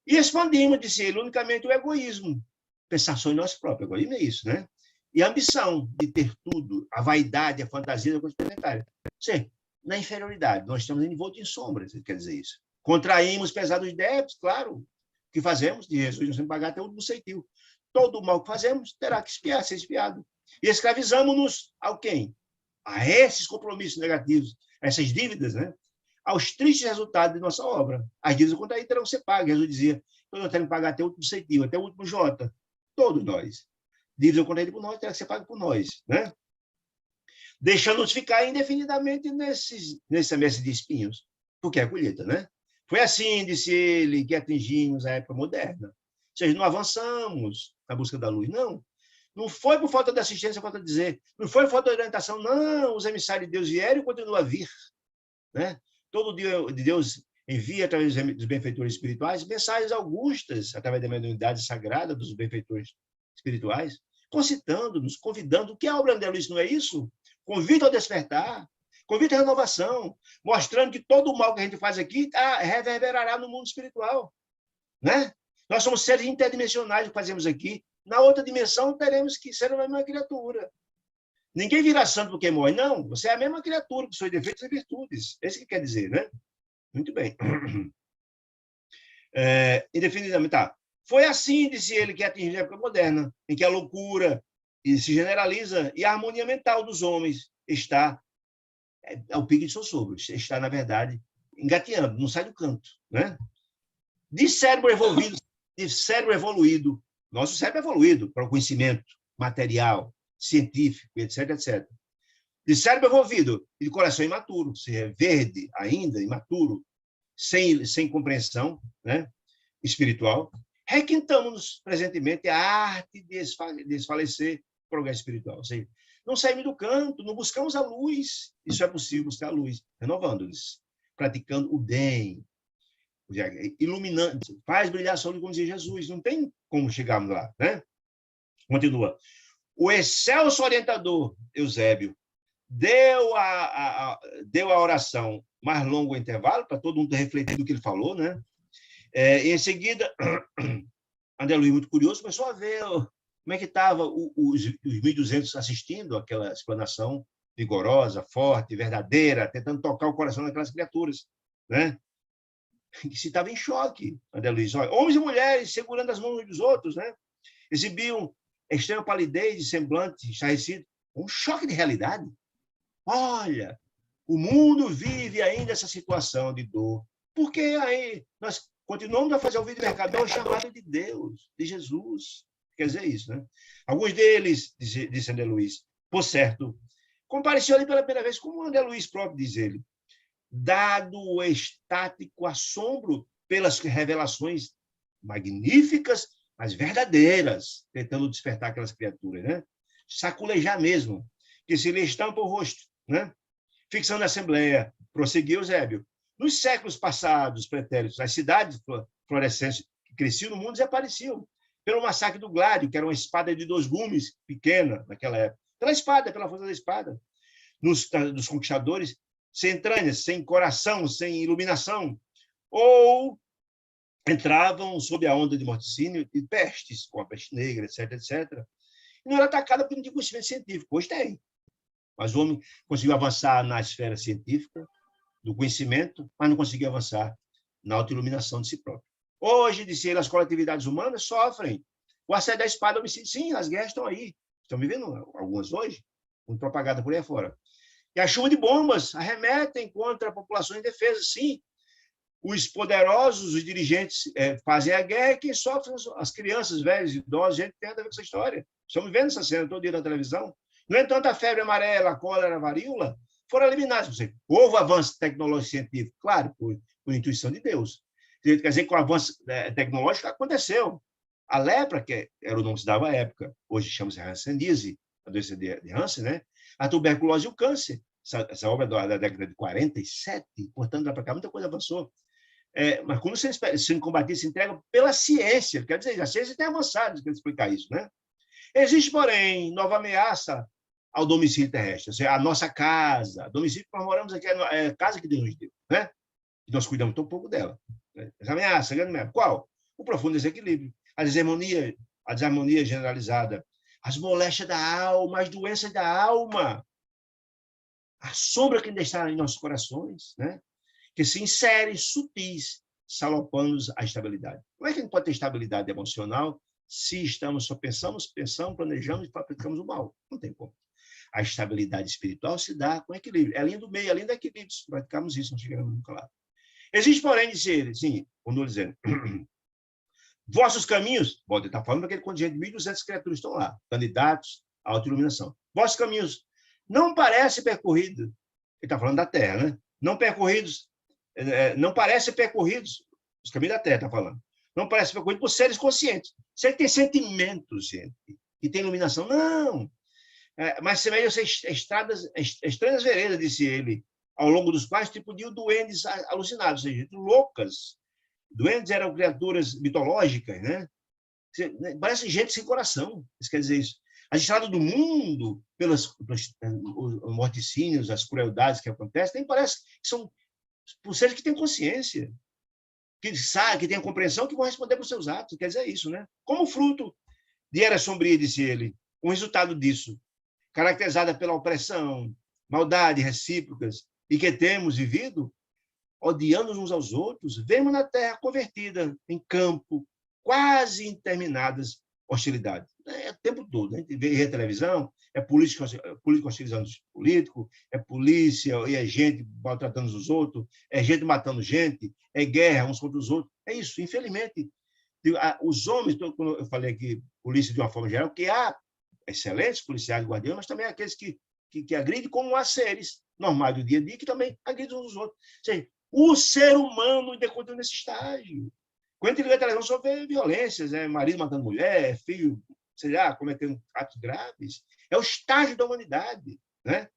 E expandimos, disse ele, unicamente o egoísmo. Pensar só em nós próprios. Egoísmo é isso, né? E a ambição de ter tudo, a vaidade, a fantasia da coisa planetária. Sim, na inferioridade. Nós estamos envoltos em sombras, quer dizer isso. Contraímos pesados débitos, claro. O que fazemos? De Jesus, nós temos que pagar até o último centavo. Todo o mal que fazemos terá que expiar, ser expiado. E escravizamos-nos ao quem? A esses compromissos negativos, essas dívidas, né? Aos tristes resultados de nossa obra. As dívidas contraídas terão que ser pagas. Jesus dizia, nós temos que pagar até o último centavo, até o último jota. Todos nós. Dívidas contraídas por nós terão que ser pagas por nós, né? Deixando-nos ficar indefinidamente nesse mês de espinhos, porque é a colheita, né? Foi assim, disse ele, que atingimos a época moderna. Ou seja, não avançamos na busca da luz, não. Não foi por falta de assistência, falta de dizer. Não foi por falta de orientação, não. Os emissários de Deus vieram e continuam a vir. Né? Todo dia Deus envia, através dos benfeitores espirituais, mensagens augustas, através da mediunidade sagrada dos benfeitores espirituais, concitando-nos, convidando. O que é a obra da luz, não é isso? Convite ao despertar, convite à renovação, mostrando que todo o mal que a gente faz aqui reverberará no mundo espiritual. Né? Nós somos seres interdimensionais que fazemos aqui. Na outra dimensão, teremos que ser a mesma criatura. Ninguém virá santo porque morre. Não, você é a mesma criatura, com seus defeitos e virtudes. É isso que quer dizer, né? Muito bem. Indefinidamente, tá. Foi assim, disse ele, que atingiu a época moderna, em que a loucura se generaliza e a harmonia mental dos homens está ao pico de seus sogros. Está, na verdade, engateando, não sai do canto. Né? De cérebro evoluído, nosso cérebro é evoluído para o conhecimento material, científico, etc, etc. De cérebro evolvido e de coração imaturo, ou seja, verde ainda, imaturo, sem compreensão, né, espiritual, requintamos-nos presentemente a arte de desfalecer o progresso espiritual. Ou seja, não saímos do canto, não buscamos a luz. Isso é possível buscar a luz, renovando-nos, praticando o bem, iluminando, faz brilhar a sua luz, como dizia Jesus. Não tem como chegarmos lá, né? Continua. O excelso orientador, Eusébio, deu a oração mais longo intervalo, para todo mundo refletir do que ele falou, né? Em seguida, André Luiz, muito curioso, começou a ver Como é que estavam os 1.200 assistindo àquela explanação vigorosa, forte, verdadeira, tentando tocar o coração daquelas criaturas, né? Que se estava em choque, André Luiz. Olha, homens e mulheres segurando as mãos uns dos outros, né? Exibiam extrema palidez de semblante estarrecido. Um choque de realidade. Olha, o mundo vive ainda essa situação de dor. Porque aí nós continuamos a fazer o vídeo mercador chamado de Deus, de Jesus. Quer dizer isso, né? Alguns deles, disse André Luiz, por certo, compareceu ali pela primeira vez, como André Luiz próprio diz ele, dado o estático assombro pelas revelações magníficas, mas verdadeiras, tentando despertar aquelas criaturas, né? Saculejar mesmo, que se lhe estampa o rosto, né? Fixando a Assembleia, prosseguiu Eusébio. Nos séculos passados, pretéritos, as cidades florescentes que cresciam no mundo desapareciam pelo massacre do Gládio, que era uma espada de 2 gumes, pequena naquela época. Pela espada, pela força da espada. Dos conquistadores, sem entranhas, sem coração, sem iluminação. Ou entravam sob a onda de morticínio e pestes, como a peste negra, etc., etc. E não era atacada porque não tinha conhecimento científico. Hoje tem. Mas o homem conseguiu avançar na esfera científica, do conhecimento, mas não conseguiu avançar na autoiluminação de si próprio. Hoje, disse ele, as coletividades humanas sofrem o assédio da espada, homicídio. Sim, as guerras estão aí. Estão vivendo algumas hoje, muito propagada por aí fora. E a chuva de bombas arremetem contra a população indefesa. Sim, os poderosos, os dirigentes fazem a guerra e quem sofre as crianças, velhos, idosos, gente tem nada a ver com essa história. Estamos vendo essa cena todo dia na televisão. No entanto, a febre amarela, a cólera, a varíola foram eliminadas. Houve avanço tecnológico científico, claro, por intuição de Deus. Quer dizer que o avanço tecnológico aconteceu. A lepra, que era o nome que se dava à época, hoje chama-se Hanseníase, a doença de Hansen, né? A tuberculose e o câncer. Essa obra da década de 47, portanto, lá para cá, muita coisa avançou. Mas como se combater, se entrega pela ciência, quer dizer, a ciência tem avançado para explicar isso, né? Existe, porém, nova ameaça ao domicílio terrestre, ou seja, a nossa casa, domicílio que nós moramos aqui é a casa que Deus nos deu, né? E nós cuidamos tão pouco dela. Né? Essa ameaça, grande ameaça. Qual? O profundo desequilíbrio, a desarmonia generalizada, as moléstias da alma, as doenças da alma, a sombra que ainda está em nossos corações, né? Que se inserem sutis, salopando a estabilidade. Como é que a gente pode ter estabilidade emocional se só pensamos, planejamos e praticamos o mal? Não tem como. A estabilidade espiritual se dá com equilíbrio. É a linha do meio, é a linha do equilíbrio. Se praticamos isso, não chegamos nunca lá. Existe, porém, disse ele, sim, continua dizendo, vossos caminhos, pode estar falando daquele contingente de 1.200 criaturas estão lá, candidatos à autoiluminação. Vossos caminhos não parecem percorridos, ele está falando da Terra, né? Não parecem percorridos, os caminhos da Terra, está falando. Não parecem percorridos por seres conscientes. Você tem sentimentos, gente, que tem iluminação. Não. Mas semeiam-se estradas, estranhas veredas, disse ele, ao longo dos quais tripudiam duendes alucinados, ou seja, loucas. Duendes eram criaturas mitológicas, né? Parece gente sem coração, isso quer dizer isso. As estradas do mundo, pelos morticínios, as crueldades que acontecem, nem parece que são por seres que têm consciência, que sabem, que têm a compreensão, que vão responder por seus atos. Quer dizer isso, né? Como fruto de era sombria, disse ele, o resultado disso, caracterizada pela opressão, maldade recíprocas, e que temos vivido, odiando uns aos outros, vemos na terra convertida em campo, quase interminadas hostilidades. É o tempo todo. A gente vê a televisão, é político hostilizando político, é polícia e é gente maltratando os outros, é gente matando gente, é guerra uns contra os outros. É isso, infelizmente. Os homens, quando eu falei aqui, polícia de uma forma geral, que há excelentes policiais e guardiões, mas também há aqueles que agridem, como há seres normais do dia a dia, que também agridem uns aos outros. Ou seja, o ser humano ainda continua nesse estágio. Quando a gente liga a televisão, só vê violências, marido matando mulher, filho, sei lá, cometendo atos graves. É o estágio da humanidade, né?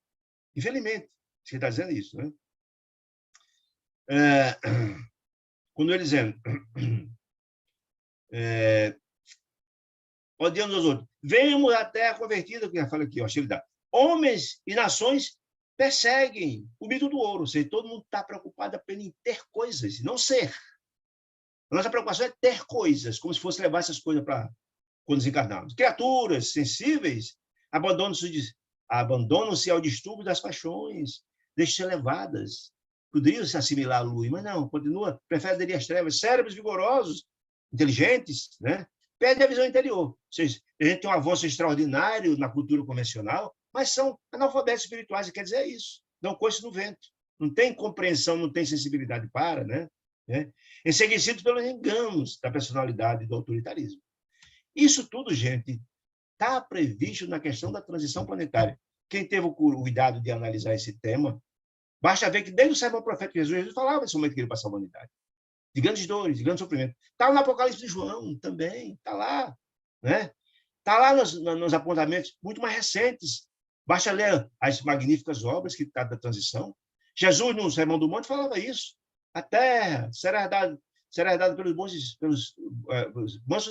Infelizmente, você está dizendo isso, né? Quando ele dizendo, odiando os outros, vemos a terra convertida, que já fala aqui, hostilidade. Homens e nações perseguem o mito do ouro, ou seja, todo mundo está preocupado apenas em ter coisas, não ser. A nossa preocupação é ter coisas, como se fosse levar essas coisas para quando desencarnamos. Criaturas sensíveis abandonam-se ao distúrbio das paixões, deixam-se levadas. Poderiam se assimilar à luz, mas não, continua, prefere aderir às trevas. Cérebros vigorosos, inteligentes, né? Perde a visão interior. Ou seja, a gente tem um avanço extraordinário na cultura convencional, mas são analfabetos espirituais, e quer dizer isso. Dão coice no vento. Não tem compreensão, não tem sensibilidade para, né? Enseguecidos pelos enganos da personalidade e do autoritarismo. Isso tudo, gente, está previsto na questão da transição planetária. Quem teve o cuidado de analisar esse tema, basta ver que desde o sermão profético Jesus falava desse momento que ele ia passar a humanidade. De grandes dores, de grandes sofrimentos. Está no Apocalipse de João também, está lá. Né? Está lá nos apontamentos muito mais recentes. Basta ler as magníficas obras que está da transição. Jesus, no Sermão do Monte, falava isso. A terra será herdada pelos mansos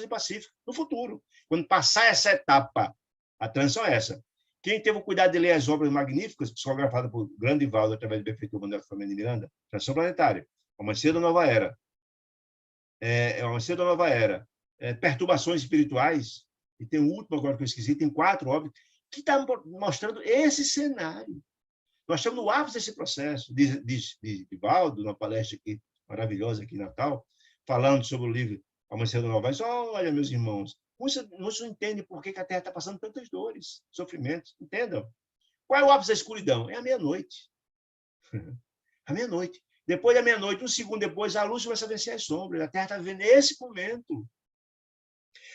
e pacíficos no futuro. Quando passar essa etapa, a transição é essa. Quem teve o cuidado de ler as obras magníficas, psicografadas por Grande Valdo, através do benfeitor Manuel Flamengo de Miranda, Transição Planetária, Amanhecer da Nova Era, Perturbações Espirituais, e tem o último agora que eu esqueci, tem 4 obras, que estão mostrando esse cenário. Nós estamos no ápice desse processo, de Valdo, numa palestra aqui, maravilhosa aqui em Natal, falando sobre o livro Amanhecer da Nova Era. Olha, meus irmãos, muitos não entendem por que a Terra está passando tantas dores, sofrimentos. Entendam? Qual é o ápice da escuridão? É a meia-noite. A meia-noite. Depois da meia-noite, um segundo depois, a luz começa a vencer as sombras. A Terra está vivendo nesse momento.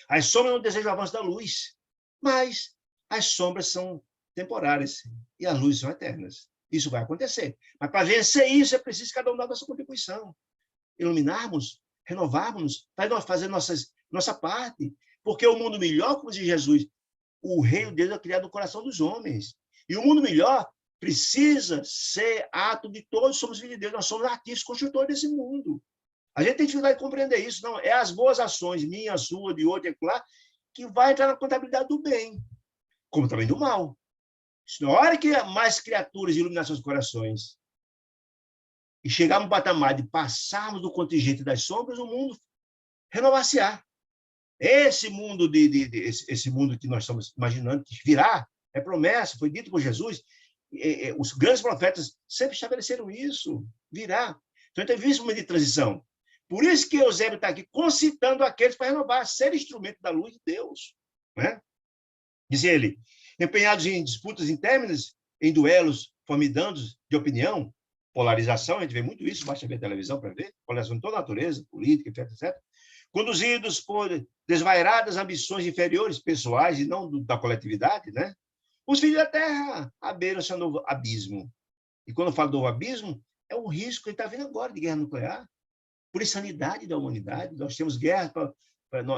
As sombras não desejam o avanço da luz, mas as sombras são temporárias e as luzes são eternas. Isso vai acontecer. Mas para vencer isso, é preciso cada um dar a sua contribuição. Iluminarmos, renovarmos, fazer nossa parte. Porque o mundo melhor, como diz Jesus, o reino de Deus é criado no coração dos homens. E o mundo melhor precisa ser ato de todos, somos filhos de Deus, nós somos artistas, construtores desse mundo. A gente tem dificuldade de compreender isso. Não, é as boas ações, minha, sua, de outro, claro, que vai entrar na contabilidade do bem, como também do mal. Na hora que mais criaturas iluminam seus corações e chegarmos no patamar de passarmos do contingente das sombras, o mundo renovar-se-á. Esse mundo esse mundo que nós estamos imaginando que virá é promessa, foi dito por Jesus. Os grandes profetas sempre estabeleceram isso, virá. Então, teve esse momento de transição. Por isso que Eusébio está aqui concitando aqueles para renovar, ser instrumento da luz de Deus. Né? Diz ele, empenhados em disputas internas, em duelos formidantes de opinião, polarização, a gente vê muito isso, basta ver a televisão para ver, polarização de toda a natureza, política, etc, etc. Conduzidos por desvairadas ambições inferiores, pessoais e não da coletividade, né? Os filhos da Terra abriram-se ao novo abismo. E quando eu falo do novo abismo, é o risco que está vindo agora de guerra nuclear, por insanidade da humanidade. Nós temos guerra,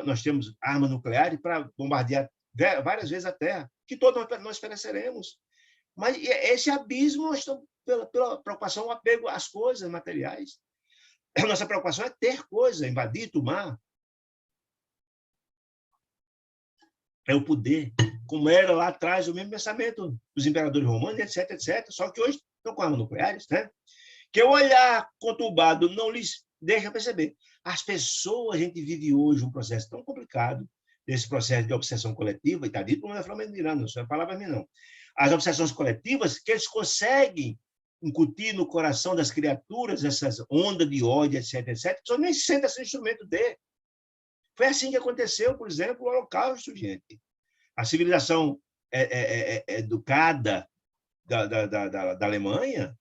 nós temos armas nucleares para bombardear várias vezes a Terra, que todos nós pereceremos. Mas esse abismo, nós estamos pela preocupação, o apego às coisas materiais. A nossa preocupação é ter coisa, invadir, tomar. É o poder, como era lá atrás o mesmo pensamento dos imperadores romanos, etc, etc. Só que hoje estão com armas nucleares, né? Que o olhar conturbado não lhes deixa perceber. As pessoas, a gente vive hoje um processo tão complicado, desse processo de obsessão coletiva, e está dito por Flamengo Miranda, não são palavras minhas, não. As obsessões coletivas, que eles conseguem incutir no coração das criaturas essas ondas de ódio, etc, etc, só nem se sente esse instrumento de. Foi assim que aconteceu, por exemplo, o Holocausto, gente. A civilização educada da Alemanha,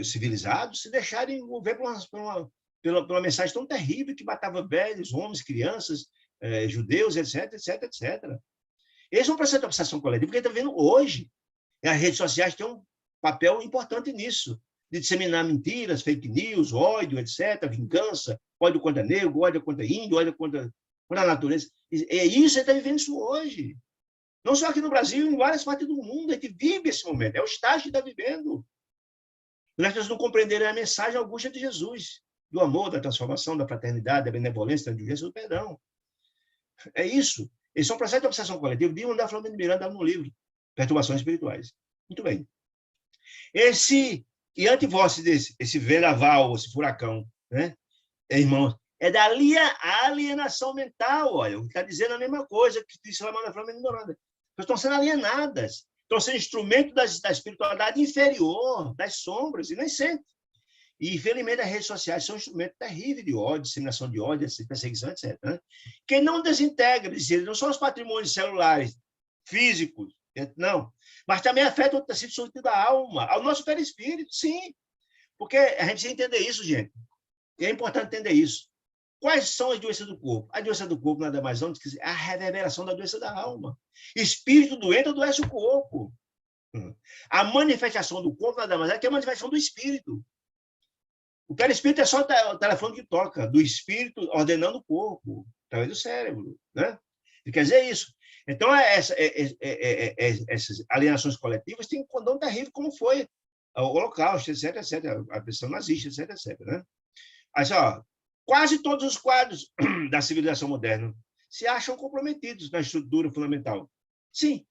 civilizados, se deixarem envolver pela mensagem tão terrível que matava velhos, homens, crianças, judeus, etc, etc, etc. Esse é um processo de obsessão coletiva que a gente está vendo hoje. E as redes sociais têm um papel importante nisso, de disseminar mentiras, fake news, ódio, etc., vingança, ódio contra negro, ódio contra índio, ódio contra a natureza. É isso, a gente está vivendo isso hoje. Não só aqui no Brasil, em várias partes do mundo, a gente vive esse momento. É o estágio que está vivendo. As pessoas não compreenderam a mensagem augusta de Jesus, do amor, da transformação, da fraternidade, da benevolência, da indulgência, do perdão. É isso. Esse é um processo de obsessão coletiva de Manuel Flamengo de Miranda no livro Perturbações Espirituais. Muito bem. E antevoz esse vendaval, esse furacão, né? Irmãos, É da alienação mental, olha, o que está dizendo a mesma coisa que disse lá na Flamengo ignorada. Estão sendo alienadas, estão sendo instrumento da espiritualidade inferior, das sombras, e nem sentem. E, infelizmente, as redes sociais são um instrumento terrível de ódio, disseminação de ódio, perseguição, etc. Né? Quem não desintegra, não são os patrimônios celulares físicos, não, mas também afeta o tecido subtil da alma, ao nosso perispírito, sim. Porque a gente precisa entender isso, gente. E é importante entender isso. Quais são as doenças do corpo? A doença do corpo nada mais não do que a reverberação da doença da alma. Espírito doente adoece o corpo. A manifestação do corpo nada mais é que a manifestação do espírito. O perispírito é só o telefone que toca, do espírito ordenando o corpo, através do cérebro. Né? Ele quer dizer isso. Então, essas alienações coletivas têm um condão terrível, como foi o Holocausto, etc., etc., a pressão nazista, etc., etc. Né? Aí, ó, quase todos os quadros da civilização moderna se acham comprometidos na estrutura fundamental. Sim.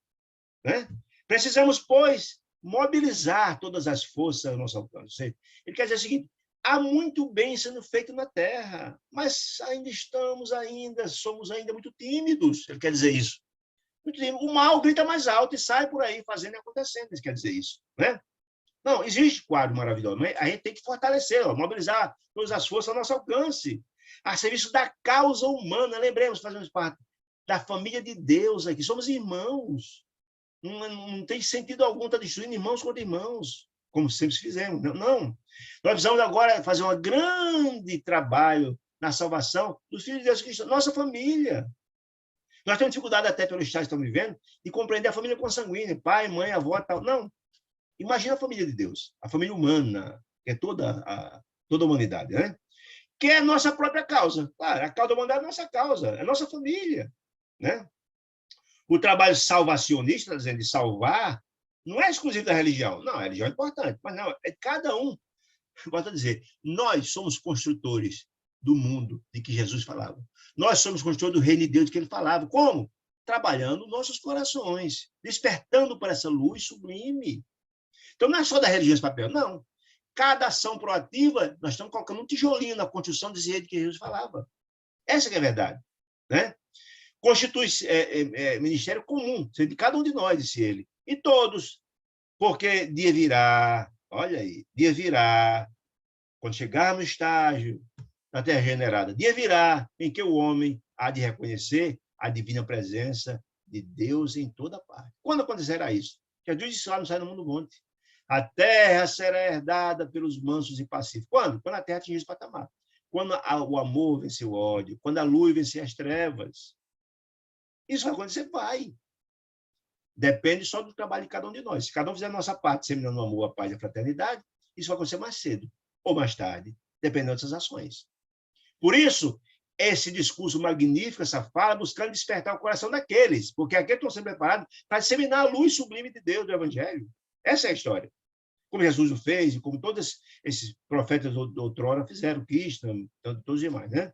Né? Precisamos, pois, mobilizar todas as forças ao nosso alcance. Ele quer dizer o seguinte: há muito bem sendo feito na Terra, mas somos ainda muito tímidos. Ele quer dizer isso. Muito tímido. O mal grita mais alto e sai por aí fazendo e acontecendo. Ele quer dizer isso. Né? Não, existe quadro maravilhoso, mas a gente tem que fortalecer, mobilizar todas as forças ao nosso alcance, a serviço da causa humana. Lembremos, fazemos parte da família de Deus aqui, somos irmãos. Não tem sentido algum estar destruindo irmãos contra irmãos, como sempre fizemos. Não. Nós precisamos agora fazer um grande trabalho na salvação dos filhos de Deus Cristo, nossa família. Nós temos dificuldade até pelo estado que estamos vivendo de compreender a família consanguínea, pai, mãe, avó, tal. Não. Imagina a família de Deus, a família humana, que é toda a humanidade, né? Que é a nossa própria causa. Claro, a causa da humanidade é a nossa causa, é a nossa família. Né? O trabalho salvacionista, dizendo de salvar, não é exclusivo da religião. Não, a religião é importante, mas não, é cada um. Gosto de dizer, nós somos construtores do mundo de que Jesus falava. Nós somos construtores do reino de Deus de que ele falava. Como? Trabalhando nossos corações, despertando para essa luz sublime. Então, não é só da religião esse papel, não. Cada ação proativa, nós estamos colocando um tijolinho na construção desse reino que Jesus falava. Essa que é a verdade. Né? Constitui ministério comum, de cada um de nós, disse ele. E todos, porque dia virá, olha aí, dia virá, quando chegar no estágio da terra regenerada, dia virá em que o homem há de reconhecer a divina presença de Deus em toda parte. Quando acontecerá isso? Jesus disse lá no Sermão do Monte: a terra será herdada pelos mansos e pacíficos. Quando? Quando a terra atingir esse patamar. Quando o amor vencer o ódio, quando a luz vencer as trevas. Isso vai acontecer? Vai. Depende só do trabalho de cada um de nós. Se cada um fizer a nossa parte, semeando o amor, a paz e a fraternidade, isso vai acontecer mais cedo ou mais tarde, dependendo dessas ações. Por isso, esse discurso magnífico, essa fala, buscando despertar o coração daqueles, porque aqueles estão sendo preparados para disseminar a luz sublime de Deus, do Evangelho. Essa é a história. Como Jesus o fez, e como todos esses profetas do outrora fizeram, Cristo, todos os demais, né?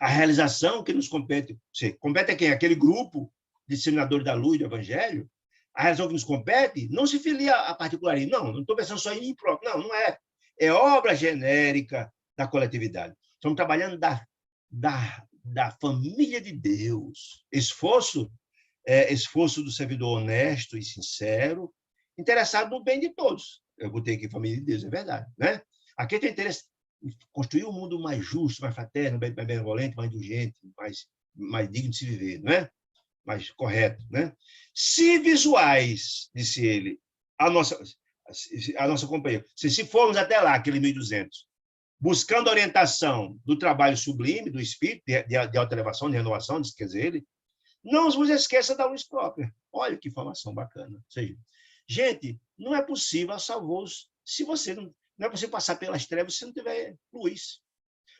A realização que nos compete, compete a quem? Aquele grupo de disseminadores da luz, do Evangelho. A realização que nos compete não se filia a particularismo. Não estou pensando só em mim próprio. Não é. É obra genérica da coletividade. Estamos trabalhando da família de Deus. Esforço do servidor honesto e sincero, interessado no bem de todos. Eu botei aqui família de Deus, é verdade. Né? Aqui tem interesse em construir um mundo mais justo, mais fraterno, mais benevolente, mais indulgente, mais digno de se viver, não é? Mais correto. Né? Se visuais, disse ele, a nossa companhia, se formos até lá, aquele 1200, buscando orientação do trabalho sublime, do espírito, de autoelevação, de renovação, quer dizer ele, não vos esqueça da luz própria. Olha que informação bacana. Ou seja, gente, não é possível salvos se você não é possível passar pelas trevas se não tiver luz.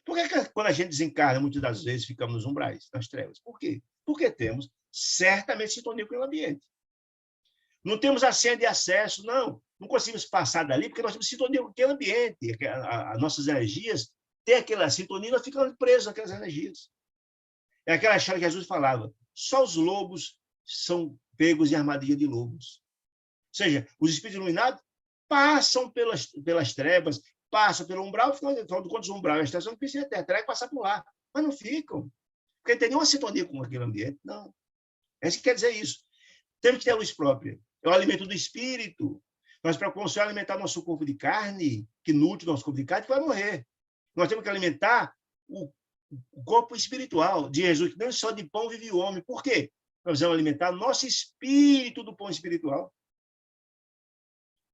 Por que quando a gente desencarna, muitas das vezes ficamos nos umbrais, nas trevas? Por quê? Porque temos certamente sintonia com o ambiente. Não temos a senha de acesso, não conseguimos passar dali, porque nós temos sintonia com aquele ambiente, as nossas energias têm aquela sintonia, nós ficamos presos naquelas energias. É aquela história que Jesus falava, só os lobos são pegos em armadilha de lobos. Ou seja, os espíritos iluminados passam pelas trevas, passam pelo umbral, afinal de contas, o umbral é a estação que precisa ter, terá que passar por lá. Mas não ficam, porque não tem nenhuma sintonia com aquele ambiente, não. É isso que quer dizer isso. Temos que ter a luz própria. É o alimento do espírito. Nós preocupamos em alimentar nosso corpo de carne, que nutre nosso corpo de carne, que vai morrer. Nós temos que alimentar o corpo espiritual de Jesus, que não só de pão vive o homem. Por quê? Nós vamos alimentar nosso espírito do pão espiritual.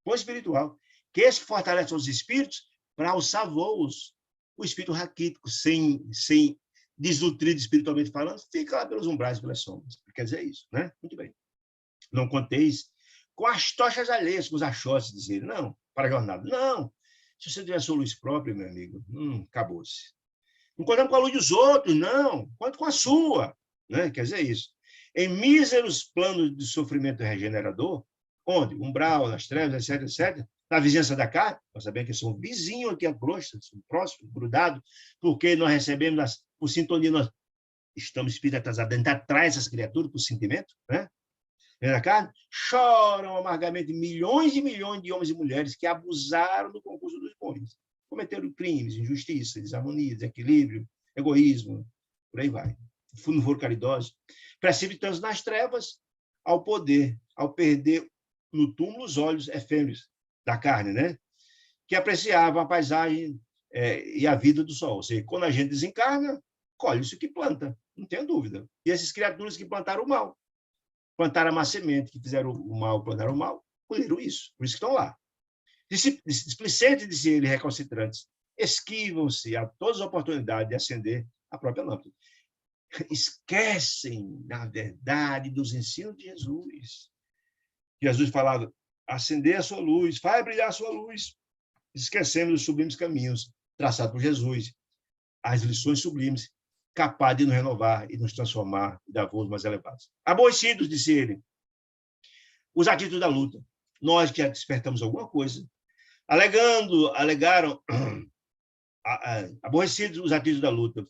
Pão espiritual. Que esse fortalece os espíritos para alçar voos. O espírito raquítico, sem desnutrido espiritualmente falando, fica lá pelos umbrais, pelas sombras. Quer dizer isso, né? Muito bem. Não conteis com as tochas alheias, com os achotes, dizer, não, para a jornada. Não. Se você tiver sua luz própria, meu amigo, acabou-se. Não contamos com a luz dos outros, não. Conte com a sua. Né? Quer dizer isso. Em míseros planos de sofrimento regenerador, onde? Umbral, nas trevas, etc., etc., na vizinhança da carne, nós sabemos que são vizinhos aqui a crosta, são próximos, grudados, porque nós recebemos, por sintonia, nós estamos espíritas dentro atrás dessas criaturas, por sentimento, né? Na carne, choram amargamente milhões e milhões de homens e mulheres que abusaram do concurso dos bons, cometeram crimes, injustiça, desarmonia, desequilíbrio, egoísmo, por aí vai. Não foram caridosos, precipitando nas trevas ao poder, ao perder no túmulo os olhos efêmeros da carne, né? Que apreciavam a paisagem e a vida do sol. Ou seja, quando a gente desencarna, colhe-se o que planta, não tenha dúvida. E essas criaturas que plantaram o mal, plantaram a má semente, que fizeram o mal, plantaram o mal, colheram isso. Por isso que estão lá. Displicentes, disse ele, recalcitrantes, esquivam-se a todas as oportunidades de acender a própria lâmpada. Esquecem, na verdade, dos ensinos de Jesus. Jesus falava, acender a sua luz, faz brilhar a sua luz. Esquecemos dos sublimes caminhos traçados por Jesus, as lições sublimes, capazes de nos renovar e nos transformar e dar voos mais elevados. Aborrecidos, disse ele, os atítulos da luta. Nós que despertamos alguma coisa, alegaram, aborrecidos os atítulos da luta,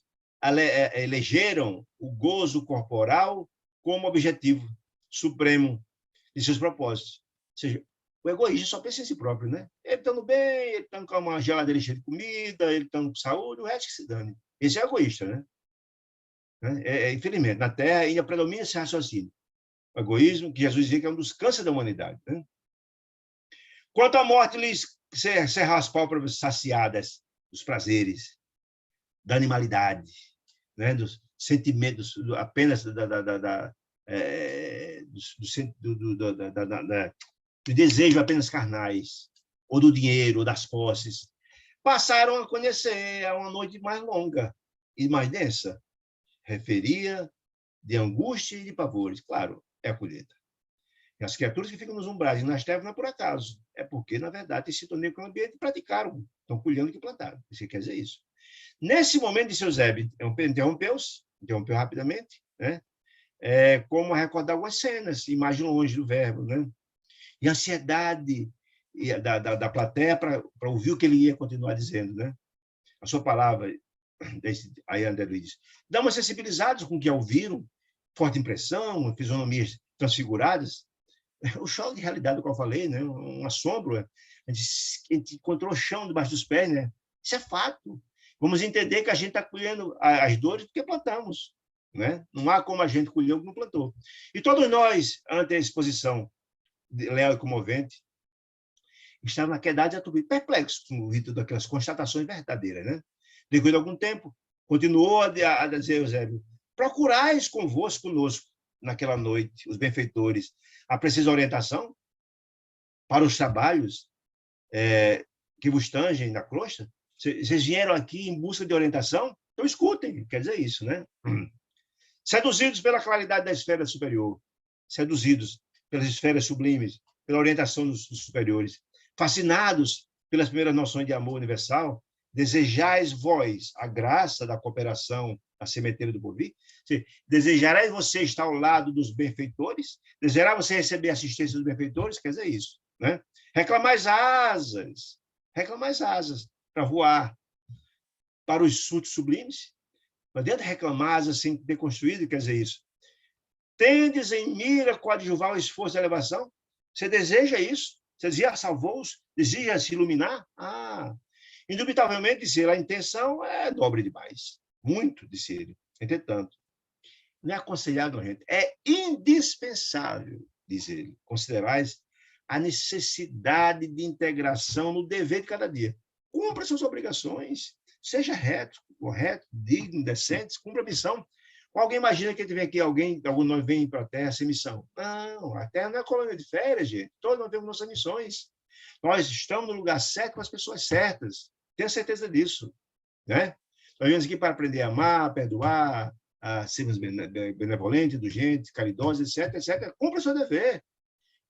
elegeram o gozo corporal como objetivo supremo de seus propósitos. Ou seja, o egoísta só pensa em si próprio, né? Ele estando bem, ele estando com uma geladeira cheia de comida, ele estando com saúde, o resto que se dane. Esse é egoísta, né? Infelizmente, na Terra ainda predomina esse raciocínio. O egoísmo, que Jesus dizia que é um dos cânceres da humanidade. Né? Quanto à morte, lhes cerrar as pálpebras saciadas dos prazeres, da animalidade, né? Dos sentimentos, apenas do desejo apenas carnais, ou do dinheiro, ou das posses, passaram a conhecer a uma noite mais longa e mais densa. Referia de angústia e de pavores. Claro, é a colheita. E as criaturas que ficam nos umbrais e nas trevas não é por acaso, é porque, na verdade, têm sintonia com o ambiente e praticaram, estão colhendo o que plantaram. Isso quer dizer isso. Nesse momento de seu Zé, interrompeu rapidamente, né? Como recordar algumas cenas, imagem longe do verbo, né? E a ansiedade da plateia para ouvir o que ele ia continuar dizendo, né? A sua palavra, aí André Luiz, dá uma sensibilizados com o que ouviram, forte impressão, fisionomias transfiguradas, o choque de realidade do qual eu falei, né? Um assombro, a gente encontrou o chão debaixo dos pés, né? Isso é fato. Vamos entender que a gente está colhendo as dores porque plantamos, né? Não há como a gente colher o que não plantou. E todos nós, ante a exposição leal e comovente, estávamos naquela idade perplexos com o rito daquelas constatações verdadeiras, né? Depois de algum tempo, continuou a dizer Eusébio, procurais conosco, naquela noite, os benfeitores, a precisa orientação para os trabalhos que vos tangem na crosta. Vocês vieram aqui em busca de orientação? Então escutem, quer dizer isso, né? Seduzidos pela claridade da esfera superior, seduzidos pelas esferas sublimes, pela orientação dos superiores, fascinados pelas primeiras noções de amor universal, desejais vós a graça da cooperação a sementeira do porvir? Desejarás você estar ao lado dos benfeitores? Desejará você receber assistência dos benfeitores? Quer dizer isso, né? Reclamais asas para voar para os surtos sublimes? Não adianta reclamar asas sem ter construído, quer dizer isso. Tendes em mira coadjuvar o esforço da elevação? Você deseja isso? Você deseja salvou-os? Deseja se iluminar? Indubitavelmente, disse ele, a intenção é nobre demais. Muito, disse ele. Entretanto, não é aconselhável, gente, é indispensável, diz ele, considerais a necessidade de integração no dever de cada dia. Cumpra suas obrigações, seja reto, correto, digno, decente, cumpra a missão. Alguém imagina que tiver aqui algum nós vem para a Terra sem missão. Não, a Terra não é colônia de férias, gente. Todos nós temos nossas missões. Nós estamos no lugar certo com as pessoas certas. Tenho certeza disso. Né? Nós viemos aqui para aprender a amar, a perdoar, a sermos benevolentes, indulgentes, caridosos, etc, etc. Cumpra o seu dever.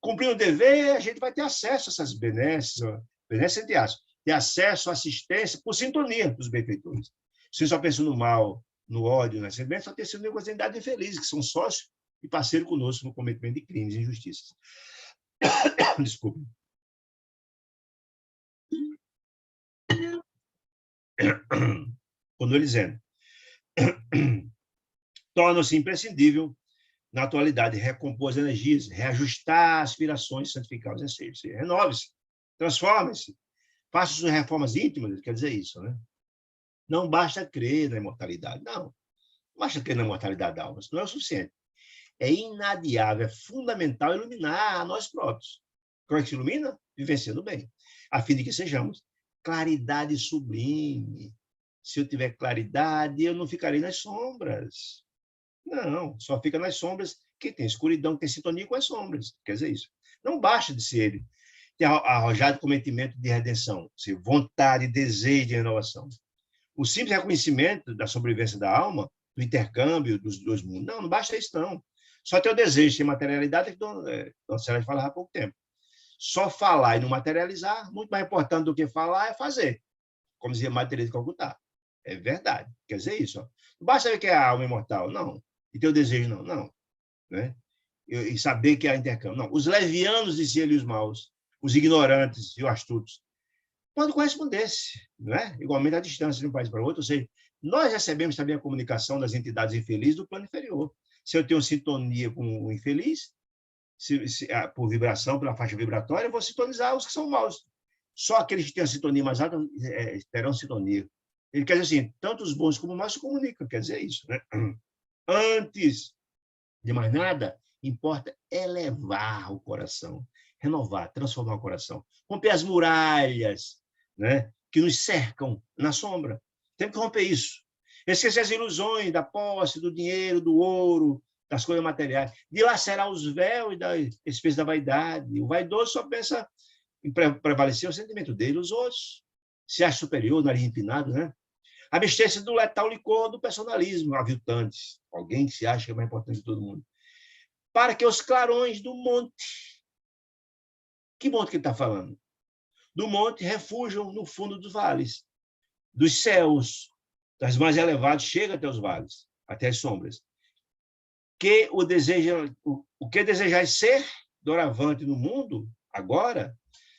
Cumprindo o dever, a gente vai ter acesso a essas benesses, entre aspas, ter acesso à assistência por sintonia dos benfeitores. Se só pensa no mal, no ódio, na sentimento, só tem sido negociações infelizes, que são sócios e parceiros conosco no cometimento de crimes e injustiças. Desculpe. Quando ele dizendo, torna-se imprescindível, na atualidade, recompor as energias, reajustar aspirações, santificar os anseios. Renove-se, transforme-se, faça suas reformas íntimas, quer dizer isso, né? Não basta crer na imortalidade, não basta crer na imortalidade da alma, isso não é o suficiente. É inadiável, é fundamental iluminar a nós próprios. Como é que se ilumina? Vivenciando bem, a fim de que sejamos claridade sublime. Se eu tiver claridade, eu não ficarei nas sombras. Não, só fica nas sombras quem tem escuridão, que tem sintonia com as sombras. Quer dizer isso. Não basta de ser ele ter arrojado cometimento de redenção, se vontade, desejo de renovação. O simples reconhecimento da sobrevivência da alma, do intercâmbio dos dois mundos, não basta isso, não. Só ter o desejo, ter materialidade, é que Dona Célia falava há pouco tempo. Só falar e não materializar, muito mais importante do que falar é fazer. Como dizia Maria Teresa de Calcutá. É verdade. Quer dizer isso. Ó. Não basta saber que é a alma imortal, não. E ter o desejo, não. Não. Né? E saber que há intercâmbio. Não. Os levianos, diziam ele, os maus, os ignorantes e os astutos, quando correspondesse, não é? Igualmente à distância de um país para outro, ou seja, nós recebemos também a comunicação das entidades infelizes do plano inferior. Se eu tenho sintonia com o infeliz, por vibração, pela faixa vibratória, eu vou sintonizar os que são maus. Só aqueles que têm a sintonia mais alta terão sintonia. Ele quer dizer assim, tanto os bons como os maus se comunicam, quer dizer isso. Né? Antes de mais nada, importa elevar o coração, renovar, transformar o coração, romper as muralhas, né, que nos cercam na sombra. Temos que romper isso. Esquecer as ilusões da posse, do dinheiro, do ouro, das coisas materiais. Dilacerar os véus da espécie da vaidade. O vaidoso só pensa em prevalecer o sentimento dele, os outros se acha superior, nariz empinado, né? Abster-se do letal licor do personalismo, aviltantes. Alguém que se acha que é mais importante de todo mundo. Para que os clarões do monte... Que monte que ele está falando? Do monte refugiam no fundo dos vales. Dos céus, das mais elevadas, chega até os vales, até as sombras. O que desejais ser doravante no mundo, agora,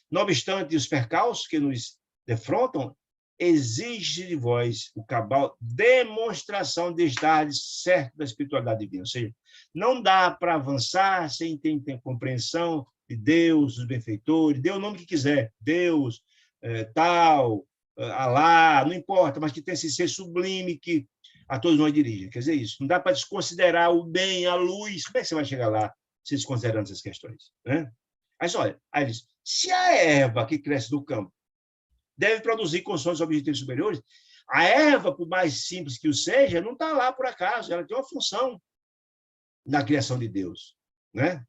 não obstante os percalços que nos defrontam, exige de vós o cabal demonstração de estar certo da espiritualidade divina. Ou seja, não dá para avançar sem ter compreensão de Deus, dos benfeitores, dê o nome que quiser, Deus, tal, Alá, não importa, mas que tem esse ser sublime que a todos nós dirige. Quer dizer isso, não dá para desconsiderar o bem, a luz. Como é que você vai chegar lá se desconsiderando essas questões? Né? Mas olha, aí diz, se a erva que cresce no campo deve produzir consoante os objetivos superiores, a erva, por mais simples que o seja, não está lá por acaso, ela tem uma função na criação de Deus. Né?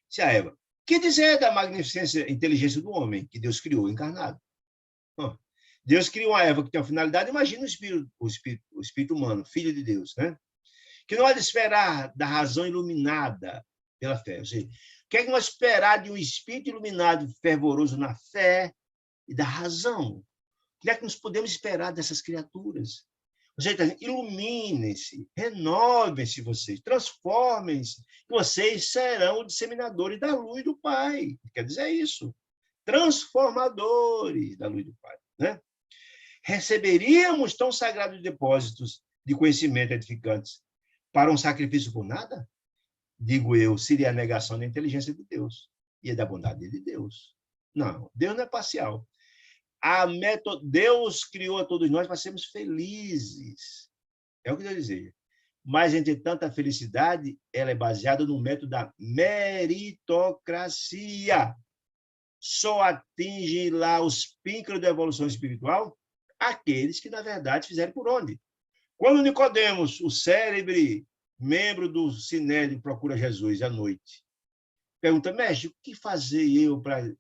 Se a erva. Que dizer da magnificência e inteligência do homem que Deus criou encarnado? Deus criou uma erva que tem uma finalidade, imagina o espírito humano, filho de Deus, né? Que não há de esperar da razão iluminada pela fé. Ou seja, o que é que nós esperar de um espírito iluminado, fervoroso na fé e da razão? O que é que nós podemos esperar dessas criaturas? Ou seja, iluminem-se, renovem-se vocês, transformem-se, que vocês serão disseminadores da luz do Pai. Quer dizer isso. Transformadores da luz do Pai. Né? Receberíamos tão sagrados depósitos de conhecimento edificantes para um sacrifício por nada? Digo eu, seria a negação da inteligência de Deus e da bondade de Deus. Não, Deus não é parcial. Deus criou a todos nós para sermos felizes. É o que Deus deseja. Mas, entretanto, a felicidade ela é baseada no método da meritocracia. Só atinge lá os píncaros da evolução espiritual aqueles que, na verdade, fizeram por onde? Quando Nicodemos, o célebre membro do Sinédrio, procura Jesus à noite, pergunta: mestre, o que fazer eu para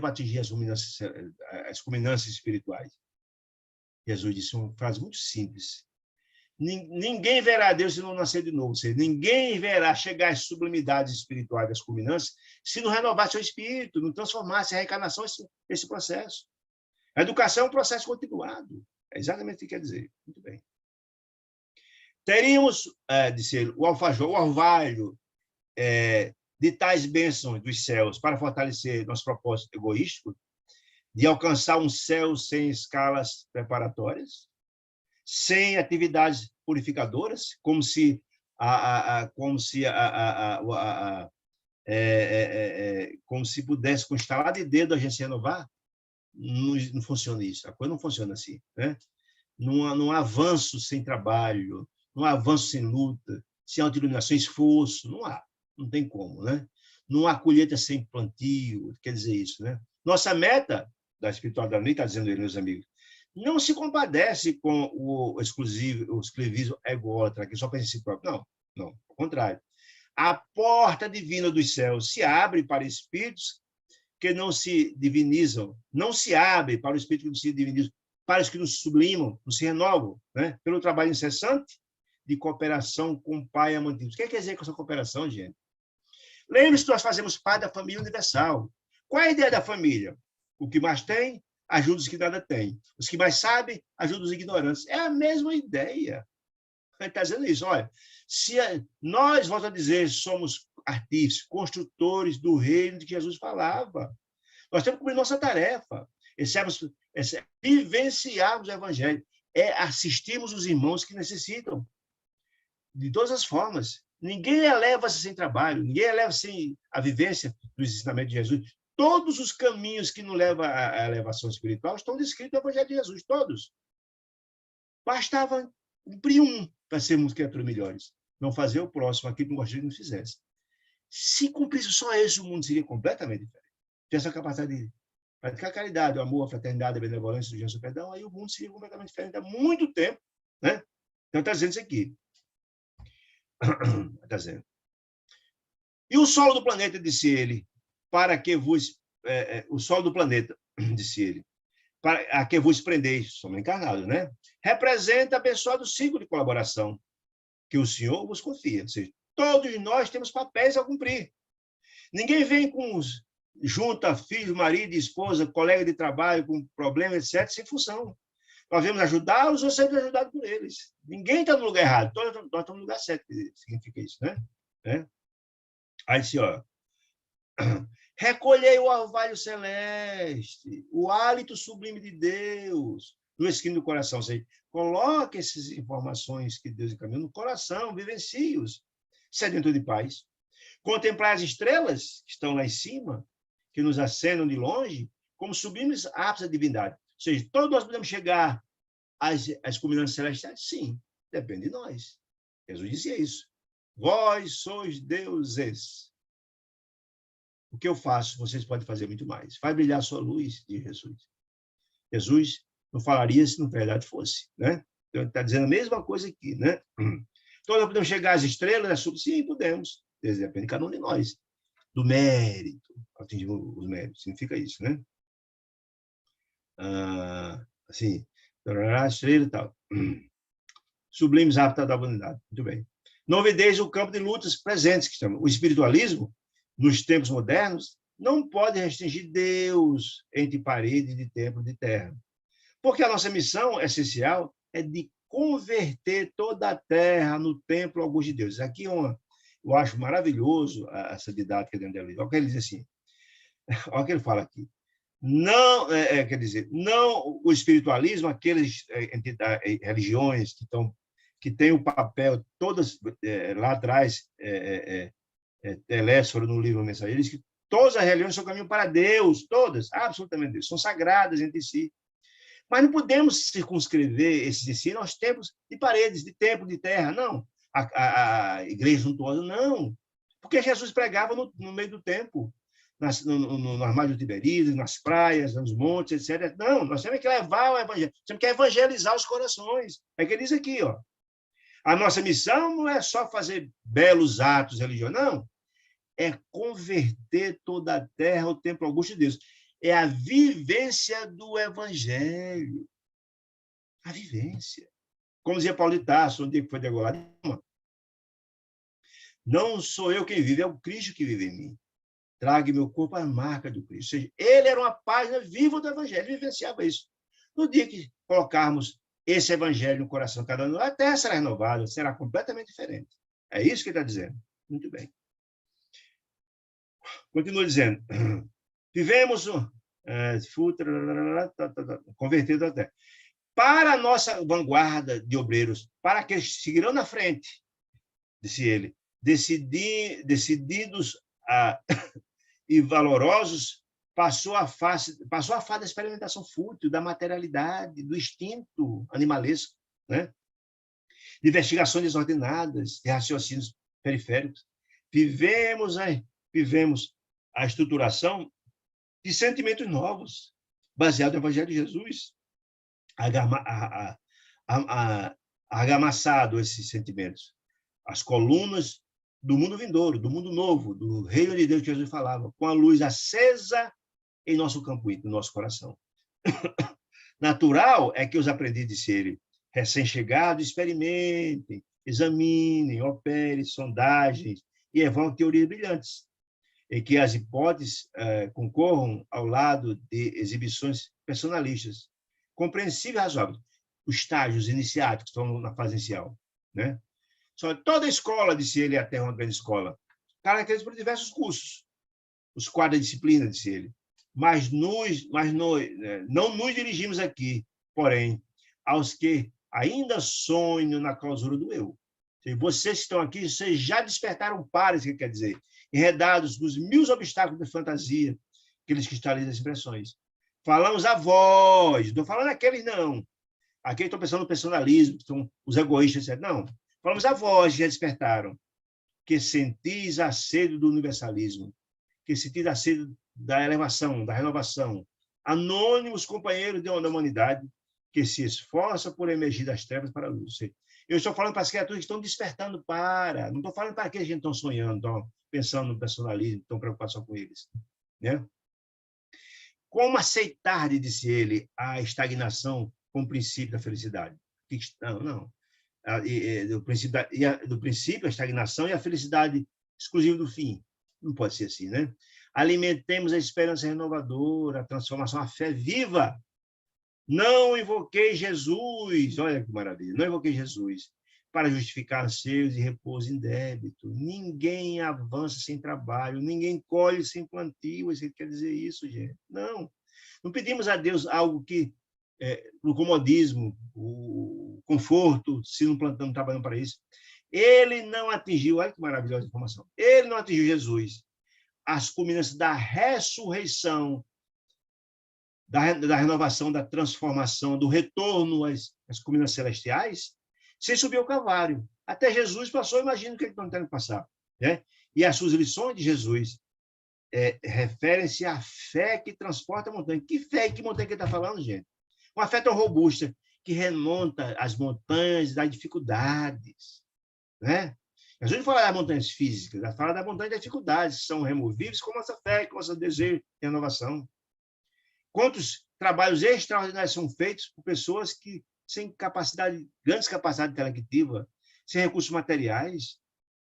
atingir as culminâncias espirituais? Jesus disse uma frase muito simples: ninguém verá Deus se não nascer de novo. Ou seja, ninguém verá chegar às sublimidades espirituais das culminâncias se não renovar seu espírito, não transformar-se. A reencarnação esse processo. A educação é um processo continuado. É exatamente o que quer dizer. Muito bem. Teríamos, disse ele, o alfajor, o orvalho de tais bênçãos dos céus para fortalecer nosso propósito egoístico de alcançar um céu sem escalas preparatórias, sem atividades purificadoras, como se pudesse constar lá de dedo a gente se renovar. Não funciona isso. A coisa não funciona assim, né? Não há avanço sem trabalho, não há avanço sem luta, sem autoiluminação, esforço, não há. Não tem como, né? Não há colheita sem plantio, quer dizer isso, né? Nossa meta da espiritualidade, está dizendo ele, meus amigos, não se compadece com o exclusivismo ególatra, que só pensa em si próprio. Não, não, ao contrário. A porta divina dos céus se abre para espíritos que não se divinizam, não se abre para o espírito que não se divinizam, para os que nos sublimam, não se renovam, né? Pelo trabalho incessante de cooperação com o Pai amantido. O que quer dizer com essa cooperação, gente? Lembre-se que nós fazemos parte da família universal. Qual é a ideia da família? O que mais tem, ajuda os que nada têm. Os que mais sabem, ajuda os ignorantes. É a mesma ideia. Ele está dizendo isso. Olha, se nós, volto a dizer, somos artífices, construtores do reino de que Jesus falava. Nós temos que cumprir nossa tarefa. Vivenciarmos o evangelho. Assistirmos os irmãos que necessitam. De todas as formas. Ninguém eleva-se sem trabalho. Ninguém eleva sem a vivência dos ensinamentos de Jesus. Todos os caminhos que nos levam à elevação espiritual estão descritos no evangelho de Jesus. Todos. Bastava cumprir um para sermos criaturas melhores. Não fazer o próximo aquilo que não gostaria que nos fizesse. Se cumprisse só esse, o mundo seria completamente diferente. Tivesse a capacidade de praticar a caridade, o amor, a fraternidade, a benevolência, o o perdão, aí o mundo seria completamente diferente há muito tempo, né? Então, está dizendo isso aqui. Está dizendo. E o solo do planeta, disse ele, para que vos... o solo do planeta, disse ele, a que vos prendeis, somos encarnados, né? Representa a abençoado ciclo de colaboração que o Senhor vos confia. Ou seja, todos nós temos papéis a cumprir. Ninguém vem junta filho, marido, esposa, colega de trabalho, com problema, etc., sem função. Nós devemos ajudá-los ou sermos ajudados por eles. Ninguém está no lugar errado, nós estamos no lugar certo, que significa isso, né? Aí, assim, ó, recolhei o orvalho celeste, o hálito sublime de Deus, no esquino do coração. Ou seja, coloque essas informações que Deus encaminhou no coração, vivencie-os, sedento de paz. Contemplar as estrelas que estão lá em cima, que nos acenam de longe, como subimos ápice da divindade. Ou seja, todos nós podemos chegar às culminâncias celestiais? Sim, depende de nós. Jesus dizia isso. Vós sois deuses. O que eu faço, vocês podem fazer muito mais. Faz brilhar a sua luz, diz Jesus. Jesus não falaria se na verdade fosse, né? Então, ele está dizendo a mesma coisa aqui, né? Então, nós podemos chegar às estrelas? Sim, podemos. Depende de cada um de nós. Do mérito. Atingir os méritos. Significa isso, né? Assim, a estrela e tal. Sublimes hábitos da humanidade. Muito bem. Novidez o campo de lutas presentes, que chama. O espiritualismo, nos tempos modernos, não pode restringir Deus entre parede de templo de terra. Porque a nossa missão essencial é de converter toda a terra no templo alguns de Deus. Aqui eu acho maravilhoso essa didática dentro dela. Olha o que ele diz assim. Olha o que ele fala aqui. Não, quer dizer, não o espiritualismo, aquelas religiões que têm o papel, todas lá atrás, Telésforo no livro Mensageiro, diz que Todas as religiões são caminho para Deus, todas, absolutamente Deus, são sagradas entre si. Mas não podemos circunscrever esses ensinos aos templos de paredes, de templo, de terra, não. A igreja suntuosa, não. Porque Jesus pregava no meio do templo, no Armário de Tiberíades, nas praias, nos montes, etc. Não, nós temos que levar o evangelho, temos que evangelizar os corações. É o que ele diz aqui, ó. A nossa missão não é só fazer belos atos religiosos, não. É converter toda a terra ao templo augusto de Deus. É a vivência do evangelho. A vivência. Como dizia Paulo de Tarso, um dia que foi degolado, não sou eu quem vive, é o Cristo que vive em mim. Trague meu corpo a marca do Cristo. Ou seja, ele era uma página viva do evangelho, ele vivenciava isso. No dia que colocarmos esse evangelho no coração de cada um, a terra será renovada, será completamente diferente. É isso que ele está dizendo. Muito bem. Continua dizendo, vivemos convertido até. Para a nossa vanguarda de obreiros, para aqueles que seguirão na frente, disse ele, decididos e valorosos, passou a fase da experimentação fútil, da materialidade, do instinto animalesco, né? De investigações desordenadas, de raciocínios periféricos. Vivemos a estruturação de sentimentos novos, baseado no Evangelho de Jesus, argamassado esses sentimentos. As colunas do mundo vindouro, do mundo novo, do reino de Deus que Jesus falava, com a luz acesa em nosso campo íntimo, no nosso coração. Natural é que os aprendizes, disse ele, recém-chegados, experimentem, examinem, operem sondagens e evoquem teorias brilhantes, em que as hipóteses concorram ao lado de exibições personalistas, compreensível e razoável. Os estágios iniciáticos que estão na fase inicial, né? Só toda escola, disse ele, até uma grande escola, caracteriza por diversos cursos, os quadros de disciplina, disse ele. Mas não nos dirigimos aqui, porém, aos que ainda sonham na clausura do eu. Vocês que estão aqui, vocês já despertaram para, isso que quer dizer, enredados nos 1000 obstáculos de fantasia que eles cristalizam as impressões. Falamos a voz, não estou falando aqueles, não. Aqui estou pensando no personalismo, que são os egoístas, etc. Não. Falamos a voz que já despertaram, que sentis a sede do universalismo, que sentis a sede da elevação, da renovação. Anônimos companheiros da humanidade que se esforçam por emergir das trevas para a luz. Eu estou falando para as criaturas que estão despertando para. Não estou falando para aqueles que estão sonhando, estão pensando no personalismo, estão preocupados só com eles. Né? Como aceitar, disse ele, a estagnação como princípio da felicidade? Não. Do princípio, a estagnação e a felicidade exclusiva do fim. Não pode ser assim, né? Alimentemos a esperança renovadora, a transformação, a fé viva. Não invoquei Jesus, olha que maravilha, não invoquei Jesus para justificar anseios e repouso em débito. Ninguém avança sem trabalho, ninguém colhe sem plantio. Você quer dizer isso, gente? Não. Não pedimos a Deus algo que o comodismo, o conforto, se não plantamos, trabalhando para isso. Ele não atingiu, olha que maravilhosa informação, ele não atingiu Jesus, as culminâncias da ressurreição, da renovação, da transformação, do retorno às culminâncias celestiais, sem subir ao Calvário. Até Jesus passou, imagina o que ele não tem que passar. Né? E as suas lições de Jesus referem-se à fé que transporta a montanha. Que fé e que montanha que ele está falando, gente? Uma fé tão robusta que remonta as montanhas das dificuldades. Né? Jesus não fala das montanhas físicas, ele fala das montanhas das dificuldades, que são removíveis com nossa fé, com nosso desejo de renovação. Quantos trabalhos extraordinários são feitos por pessoas que sem grandes capacidades intelectiva, sem recursos materiais,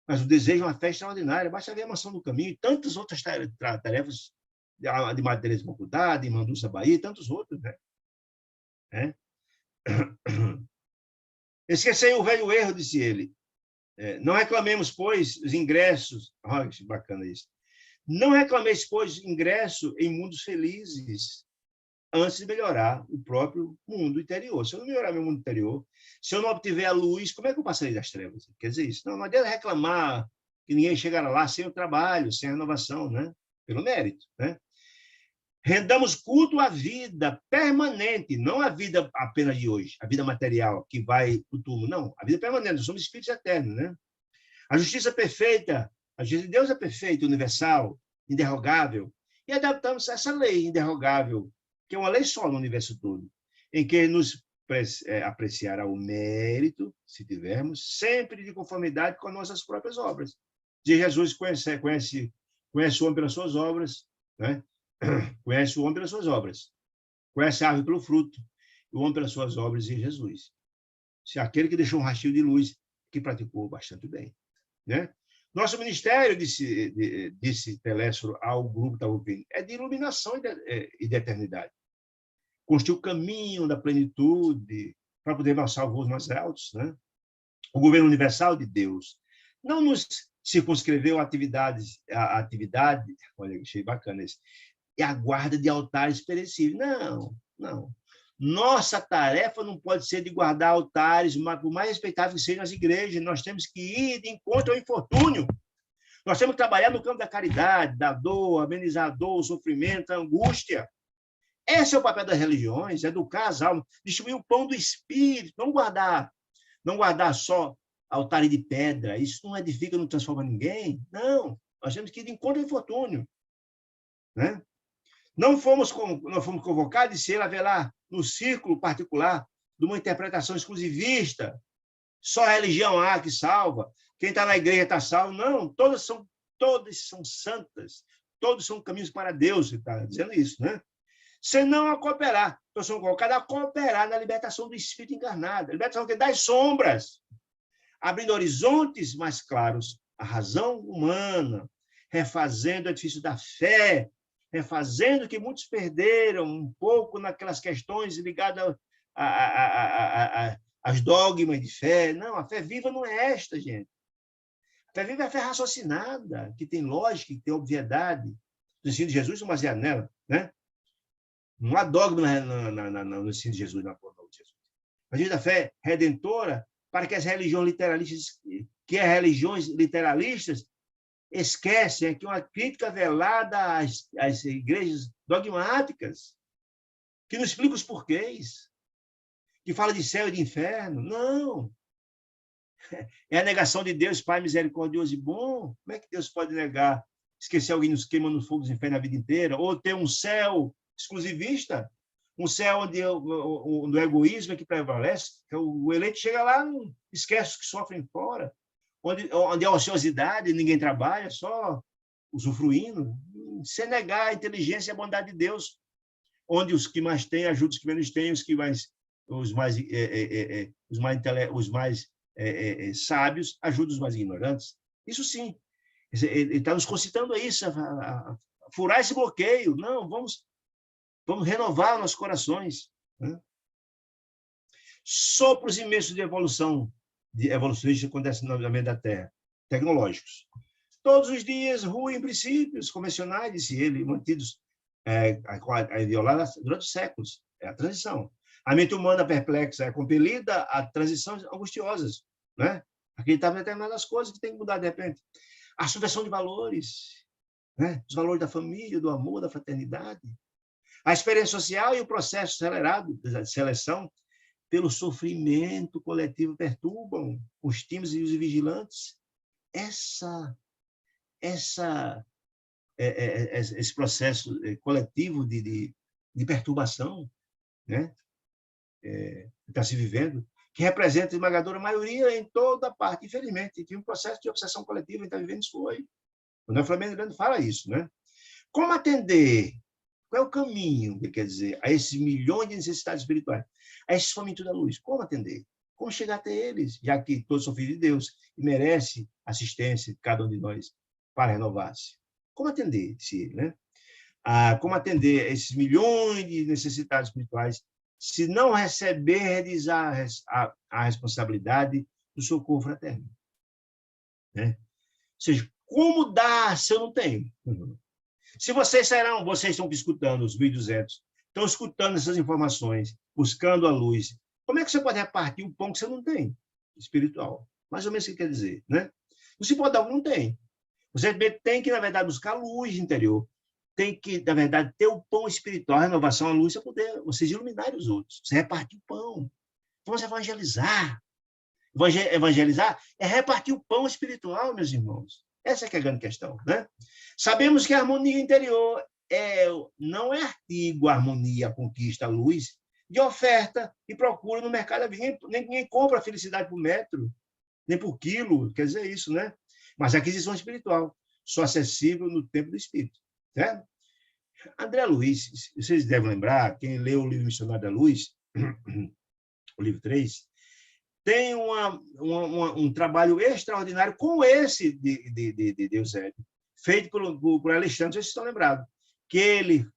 mas o desejo é uma fé extraordinária. Basta ver a Mansão do Caminho e tantas outras tarefas de Madre Teresa de Calcutá, de Manduça Bahia, e tantos outros. Né? Esquecei o velho erro, disse ele. Não reclamemos, pois, os ingressos. Olha que bacana isso. Não reclameis, pois, ingresso em mundos felizes, antes de melhorar o próprio mundo interior. Se eu não melhorar meu mundo interior, se eu não obtiver a luz, como é que eu passarei das trevas? Quer dizer isso? Não adianta reclamar que ninguém chegará lá sem o trabalho, sem a renovação, né? pelo mérito, né? Rendamos culto à vida permanente, não à vida apenas de hoje, a vida material, que vai para o túmulo. Não, a vida permanente, nós somos espíritos eternos, né? A justiça perfeita, a justiça de Deus é perfeita, universal, inderrogável. E adaptamos essa lei inderrogável, que é uma lei só no universo todo, em que nos apreciará o mérito, se tivermos, sempre de conformidade com as nossas próprias obras. De Jesus conhece o homem pelas suas obras, né? Conhece o homem pelas suas obras, conhece a árvore pelo fruto, e o homem pelas suas obras em Jesus. Se aquele que deixou um rastilho de luz, que praticou bastante bem, né? Nosso ministério, disse Telésforo ao grupo da UPN, é de iluminação e de eternidade. Construir o caminho da plenitude para poder alçar voos mais altos, né? O governo universal de Deus não nos circunscreveu a atividade, olha, achei bacana isso, e a guarda de altares perecíveis. Não, não. Nossa tarefa não pode ser de guardar altares, por mais respeitáveis que sejam as igrejas. Nós temos que ir de encontro ao infortúnio. Nós temos que trabalhar no campo da caridade, da dor, amenizar a dor, o sofrimento, a angústia. Esse é o papel das religiões, educar as almas, distribuir o pão do Espírito, não guardar só altares de pedra. Isso não edifica, não transforma ninguém. Não, nós temos que ir de encontro ao infortúnio, né? Não fomos convocados, se ele haverá no círculo particular de uma interpretação exclusivista, só a religião A que salva, quem está na igreja está salvo. Não, todas são santas, todos são caminhos para Deus, ele está dizendo isso, né? Senão a cooperar, nós somos convocados a cooperar na libertação do espírito encarnado, a libertação das sombras, abrindo horizontes mais claros à razão humana, refazendo o edifício da fé, refazendo o que muitos perderam um pouco naquelas questões ligadas às dogmas de fé. Não, a fé viva não é esta, gente. A fé viva é a fé raciocinada, que tem lógica, que tem obviedade. O ensino de Jesus não baseado nela, né? Não há dogma no ensino de Jesus, na palavra de Jesus. A gente da fé redentora para que as religiões literalistas esquecem que uma crítica velada às igrejas dogmáticas, que não explica os porquês, que fala de céu e de inferno. Não. É a negação de Deus, Pai misericordioso e bom. Como é que Deus pode negar, esquecer alguém nos queima no fogo dos infernos a vida inteira? Ou ter um céu exclusivista, um céu onde o egoísmo é que prevalece, que o eleito chega lá, não esquece os que sofrem fora, onde a ociosidade, ninguém trabalha, só usufruindo, sem negar a inteligência e a bondade de Deus, onde os que mais têm ajudam os que menos têm, os mais sábios ajudam os mais ignorantes. Isso sim, ele está nos concitando a isso, a furar esse bloqueio. Não, vamos renovar nossos corações, né? Sopros imensos de evoluções que acontecem no meio da Terra, tecnológicos. Todos os dias ruem princípios convencionais, disse ele, mantidos violados durante os séculos. É a transição. A mente humana perplexa é compelida a transições angustiosas, né? Acreditar em determinadas coisas que tem que mudar de repente. A subversão de valores, né? Os valores da família, do amor, da fraternidade. A experiência social e o processo acelerado de seleção pelo sofrimento coletivo perturbam os tímidos e os vigilantes. Esse processo coletivo de perturbação, né? Está se vivendo, que representa a esmagadora maioria em toda parte, infelizmente, que um processo de obsessão coletiva está vivendo isso hoje. O André Flamengando fala isso, né? Como atender? Qual é o caminho, quer dizer, a esses milhões de necessidades espirituais, a esses famintos da luz? Como atender? Como chegar até eles, já que todos são filhos de Deus e merece assistência de cada um de nós para renovar-se? Como atender, né? Como atender esses milhões de necessitados espirituais se não receberdes a responsabilidade do socorro fraterno, né? Ou seja, como dar se eu não tenho? Se vocês estão escutando os 1.200, estão escutando essas informações, buscando a luz, como é que você pode repartir o pão que você não tem, espiritual? Mais ou menos o que quer dizer, né? Não se pode dar o que não tem. Você tem que, na verdade, buscar a luz interior. tem que, na verdade, ter o pão espiritual, a renovação, a luz, para poder vocês iluminarem os outros. Você repartir o pão. Vamos evangelizar. Evangelizar é repartir o pão espiritual, meus irmãos. Essa é a grande questão, né? Sabemos que a harmonia interior não é artigo, a harmonia, a conquista, a luz, de oferta e procura no mercado. Ninguém compra a felicidade por metro, nem por quilo, quer dizer isso, né? Mas a aquisição espiritual, só acessível no tempo do Espírito, certo? André Luiz, vocês devem lembrar, quem leu o livro Missionário da Luz, o livro 3, tem um trabalho extraordinário com esse de Eusébio, feito por Alexandre, vocês estão lembrados, que ele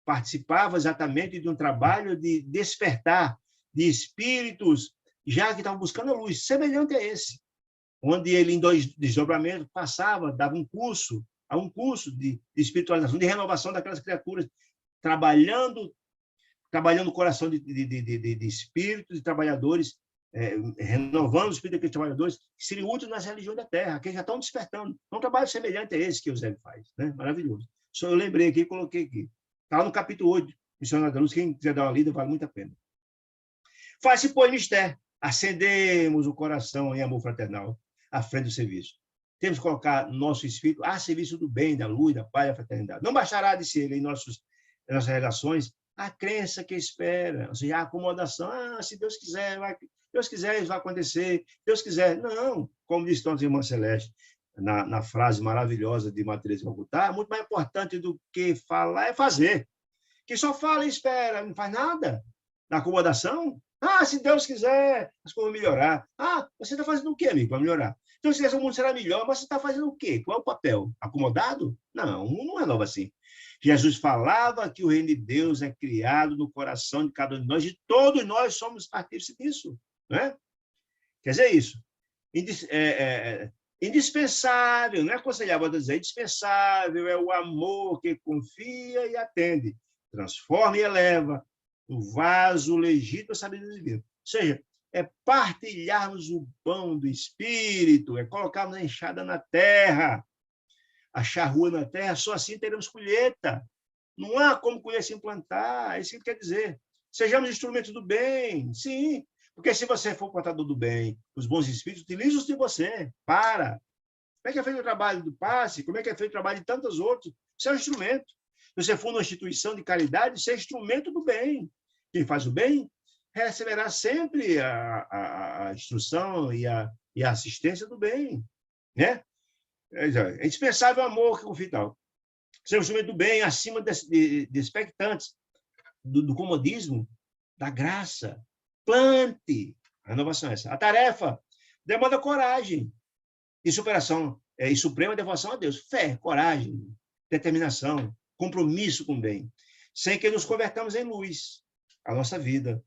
participava exatamente de um trabalho de despertar de espíritos já que estavam buscando a luz, semelhante a esse, onde ele, em 2 desdobramentos, dava um curso de espiritualização, de renovação daquelas criaturas, trabalhando o coração de espíritos e trabalhadores, renovando o espírito daqueles trabalhadores, que seriam úteis nas religiões da Terra, que já estão despertando. É um trabalho semelhante a esse que o Eusébio faz, né? Maravilhoso. Só eu lembrei aqui e coloquei aqui. Está no capítulo 8, Missionário da Luz, quem quiser dar uma lida, vale muito a pena. Faz-se, pois, mistério. Acendemos o coração em amor fraternal à frente do serviço. Temos que colocar nosso espírito a serviço do bem, da luz, da paz e da fraternidade. Não bastará de ser em nossas relações a crença que espera, ou seja, a acomodação. Se Deus quiser, isso vai acontecer. Deus quiser. Não, como diz Tom Irmã Celeste, na frase maravilhosa de Maria Teresa de Calcutá, muito mais importante do que falar é fazer. Quem só fala e espera, não faz nada. Na acomodação, se Deus quiser, as coisas vão melhorar. Você está fazendo o quê, amigo, para melhorar? Então, se o mundo será melhor, mas você está fazendo o quê? Qual é o papel? Acomodado? Não, o mundo não é novo assim. Jesus falava que o reino de Deus é criado no coração de cada um de nós, e todos nós somos partícipes disso. Né? Quer dizer, isso. Indispensável, não é aconselhável dizer, indispensável é o amor que confia e atende, transforma e eleva o vaso legítimo da sabedoria divina. Ou seja, é partilharmos o pão do Espírito, é colocarmos a enxada na terra, achar rua na terra, só assim teremos colheita. Não há como colher sem plantar, é isso que ele quer dizer. Sejamos instrumentos do bem, sim, porque se você for portador do bem, os bons espíritos utilizam-os de você. Como é que é feito o trabalho do passe? Como é que é feito o trabalho de tantos outros? Você é um instrumento. Se você for numa instituição de caridade, você é instrumento do bem. Quem faz o bem receberá sempre a instrução e a assistência do bem. Né? É indispensável o amor que confia e tal. Ser um instrumento do bem acima de expectantes, do comodismo, da graça. Plante. A renovação é essa. A tarefa demanda coragem e superação, e suprema devoção a Deus. Fé, coragem, determinação, compromisso com o bem, sem que nos convertamos em luz, a nossa vida.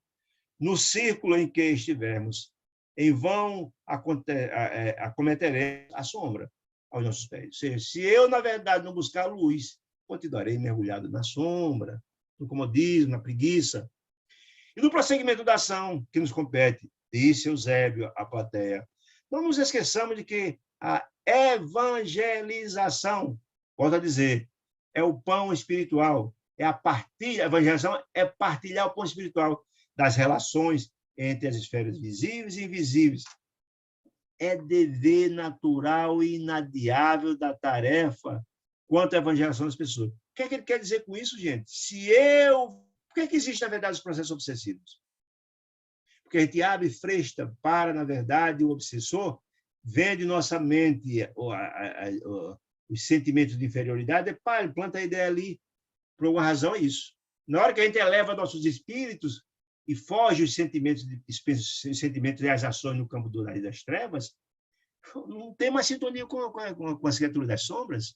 No círculo em que estivermos, em vão acometerei a sombra aos nossos pés. Ou seja, se eu, na verdade, não buscar a luz, continuarei mergulhado na sombra, no comodismo, na preguiça. E no prosseguimento da ação que nos compete, disse Eusébio à plateia, não nos esqueçamos de que a evangelização, volto a dizer, é o pão espiritual, a evangelização é partilhar o pão espiritual das relações entre as esferas visíveis e invisíveis. É dever natural e inadiável da tarefa quanto à evangelização das pessoas. O que é que ele quer dizer com isso, gente? Por que existe, na verdade, os processos obsessivos? Porque a gente abre fresta para, na verdade, o obsessor vende nossa mente os sentimentos de inferioridade, ele planta a ideia ali, por alguma razão é isso. Na hora que a gente eleva nossos espíritos e foge os sentimentos e as ações no campo das trevas, não tem mais sintonia com as criaturas das sombras.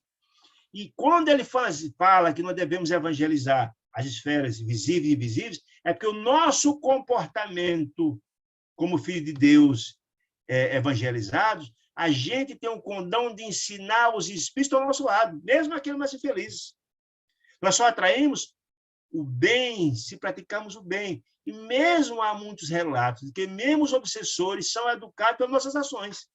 E quando ele fala que nós devemos evangelizar as esferas visíveis e invisíveis, é porque o nosso comportamento como filho de Deus evangelizados, a gente tem um condão de ensinar os espíritos ao nosso lado, mesmo aqueles mais infelizes. Nós só atraímos o bem se praticarmos o bem. E mesmo há muitos relatos de que mesmo os obsessores são educados pelas nossas ações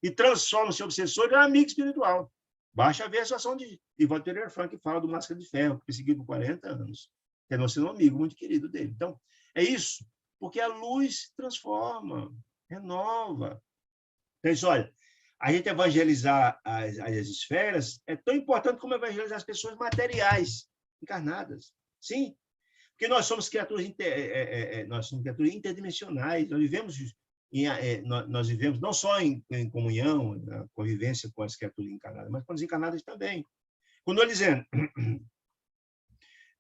e transformam-se em obsessores em amigo espiritual. Basta ver a situação de Walter Frank, que fala do Máscara de Ferro, perseguido por 40 anos. Terminou sendo um amigo muito querido dele. Então, é isso, porque a luz transforma, renova. Então, isso, olha, a gente evangelizar as esferas é tão importante como evangelizar as pessoas materiais, encarnadas. Sim, porque nós somos criaturas interdimensionais, nós vivemos não só em comunhão, na convivência com as criaturas encarnadas, mas com as encarnadas também. Quando ele dizendo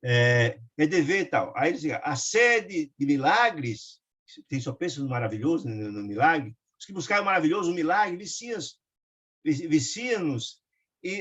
é dever e tal, aí ele diz, a sede de milagres, tem só pensa no maravilhoso, no milagre, os que buscaram o maravilhoso, o milagre, vicia-nos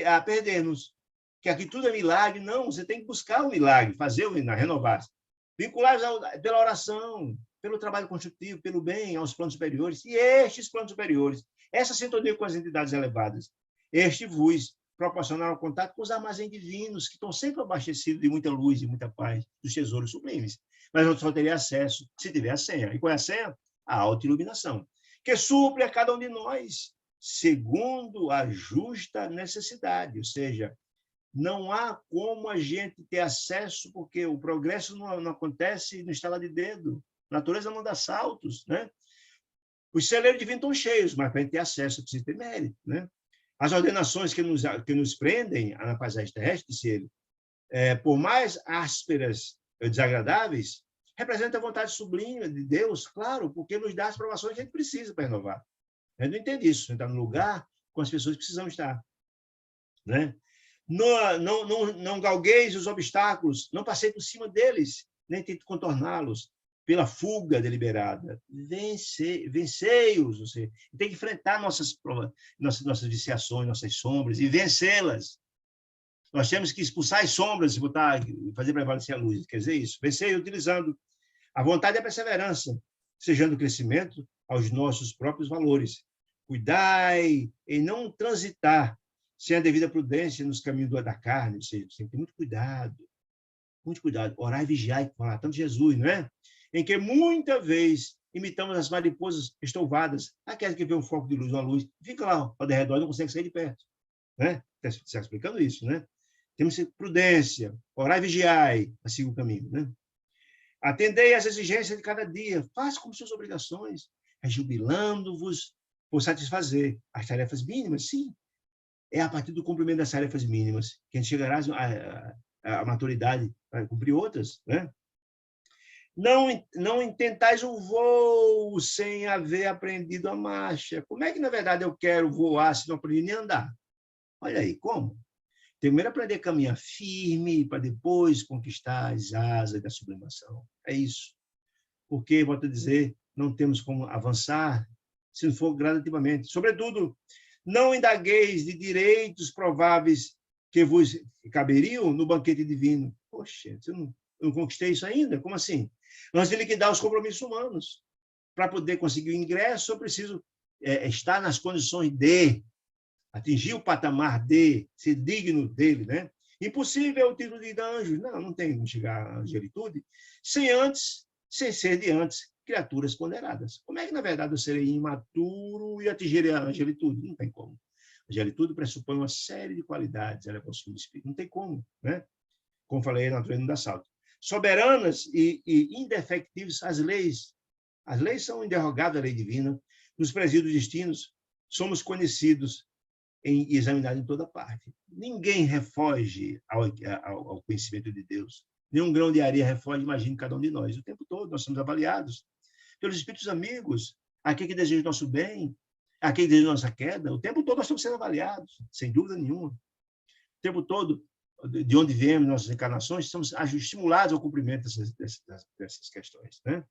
a perder-nos. Que aqui tudo é milagre. Não, você tem que buscar o milagre, fazer o milagre, renovar-se. Vinculados pela oração, pelo trabalho construtivo, pelo bem aos planos superiores. E estes planos superiores, essa sintonia com as entidades elevadas, este vos proporcionará o contato com os armazéns divinos, que estão sempre abastecidos de muita luz e muita paz, dos tesouros sublimes. Mas eu só teria acesso se tiver a senha. E qual é a senha? A autoiluminação, que supre a cada um de nós, segundo a justa necessidade. Ou seja, não há como a gente ter acesso, porque o progresso não acontece no estalar de dedo. A natureza não dá saltos, né? Os celeiros divinos estão cheios, mas para a gente ter acesso, precisa ter mérito, né? As ordenações que nos prendem na paisagem terrestre, disse ele, por mais ásperas e desagradáveis, representam a vontade sublime de Deus, claro, porque nos dá as provações que a gente precisa para renovar. A gente não entende isso, a gente está no lugar com as pessoas que precisam estar, né? Não galgueis os obstáculos, não passei por cima deles, nem tente contorná-los pela fuga deliberada. Vencei-os. Você tem que enfrentar nossas viciações, nossas sombras, e vencê-las. Nós temos que expulsar as sombras e fazer prevalecer a luz. Quer dizer isso. Vencer utilizando a vontade e a perseverança, sejando o crescimento aos nossos próprios valores. Cuidai em não transitar sem a devida prudência nos caminhos da carne, ou seja, tem que ter muito cuidado, orar e vigiar, falar tanto Jesus, não é? Em que muita vez imitamos as mariposas estouvadas, aquelas que vê um foco de luz, uma luz, fica lá ao redor e não consegue sair de perto, né? Está explicando isso, né? Temos que ter prudência, orar e vigiai, assim o caminho, né? Atendei às exigências de cada dia, faça como suas obrigações, rejubilando-vos por satisfazer as tarefas mínimas, sim. É a partir do cumprimento das tarefas mínimas que a gente chegará à maturidade para cumprir outras, né? Não intentais o voo sem haver aprendido a marcha. Como é que, na verdade, eu quero voar se não aprendi nem a andar? Olha aí, como? Primeiro aprender a caminhar firme para depois conquistar as asas da sublimação. É isso. Porque, volto a dizer, não temos como avançar se não for gradativamente. Sobretudo, não indagueis de direitos prováveis que vos caberiam no banquete divino. Poxa, eu não conquistei isso ainda? Como assim? Antes de liquidar os compromissos humanos. Para poder conseguir o ingresso, eu preciso estar nas condições de atingir o patamar de ser digno dele, né? Impossível o título de anjo. Não tem como chegar à angelitude sem ser de antes criaturas ponderadas. Como é que, na verdade, eu serei imaturo e atingirei a angelitude? Não tem como. A angelitude pressupõe uma série de qualidades, ela é possível do espírito. Não tem como, né? Como falei, a natureza não dá salto. Soberanas e indefectíveis as leis. As leis são inderrogáveis, a lei divina. Nos presídios destinos, somos conhecidos e examinados em toda parte. Ninguém refoge ao conhecimento de Deus. Nenhum grão de areia refoge, imagine cada um de nós. O tempo todo nós somos avaliados pelos espíritos amigos, aquele que deseja o nosso bem, aquele que deseja a nossa queda. O tempo todo nós estamos sendo avaliados, sem dúvida nenhuma. O tempo todo, de onde viemos nossas encarnações, estamos estimulados ao cumprimento dessas questões, né?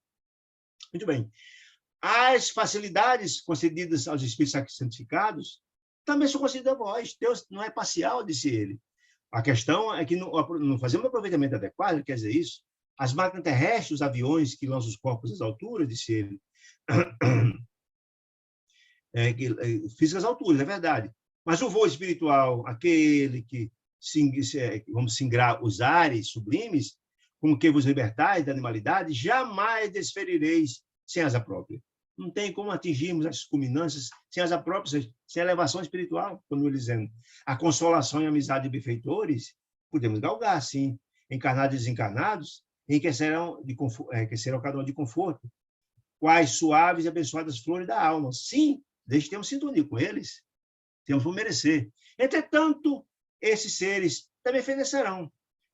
Muito bem. As facilidades concedidas aos espíritos santificados também são concedidas a vós. Deus não é parcial, disse ele. A questão é que não fazemos um aproveitamento adequado, quer dizer isso. As máquinas terrestres, os aviões que lançam os corpos às alturas, disse ele, físicas alturas, é verdade. Mas o voo espiritual, aquele que vamos singrar os ares sublimes, com que vos libertais da animalidade, jamais desferireis sem asa própria. Não tem como atingirmos as culminâncias sem as próprias, sem a elevação espiritual, como eles dizem. A consolação e a amizade de benfeitores, podemos galgar, sim, encarnados e desencarnados, enriquecerão cada um de conforto, quais suaves e abençoadas flores da alma. Sim, desde que tenhamos sintonia com eles, temos por merecer. Entretanto, esses seres também fenecerão,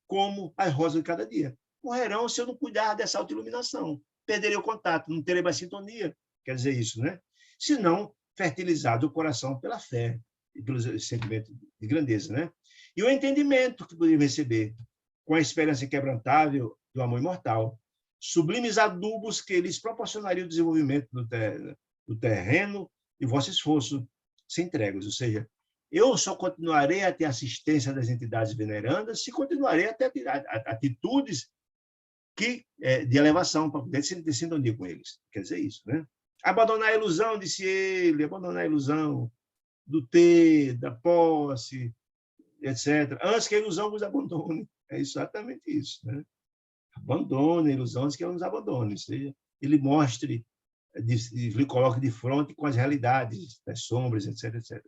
como as rosas de cada dia. Morrerão se eu não cuidar dessa autoiluminação. Perderei o contato, não terei mais sintonia. Quer dizer isso, né? Se não, fertilizado o coração pela fé e pelo sentimento de grandeza, né? E o entendimento que podemos receber com a esperança inquebrantável do amor imortal, sublimes adubos que lhes proporcionariam o desenvolvimento do terreno e vosso esforço sem tréguas. Ou seja, eu só continuarei a ter assistência das entidades venerandas se continuarei a ter atitudes de elevação, para poder ter sintonia com eles. Quer dizer isso, né? Abandonar a ilusão, disse ele, abandonar a ilusão do ter, da posse, etc. Antes que a ilusão vos abandone. É exatamente isso, né? Abandone a ilusão antes que ela nos abandone. Ou seja, ele mostre, lhe coloque de frente com as realidades das sombras, etc, etc.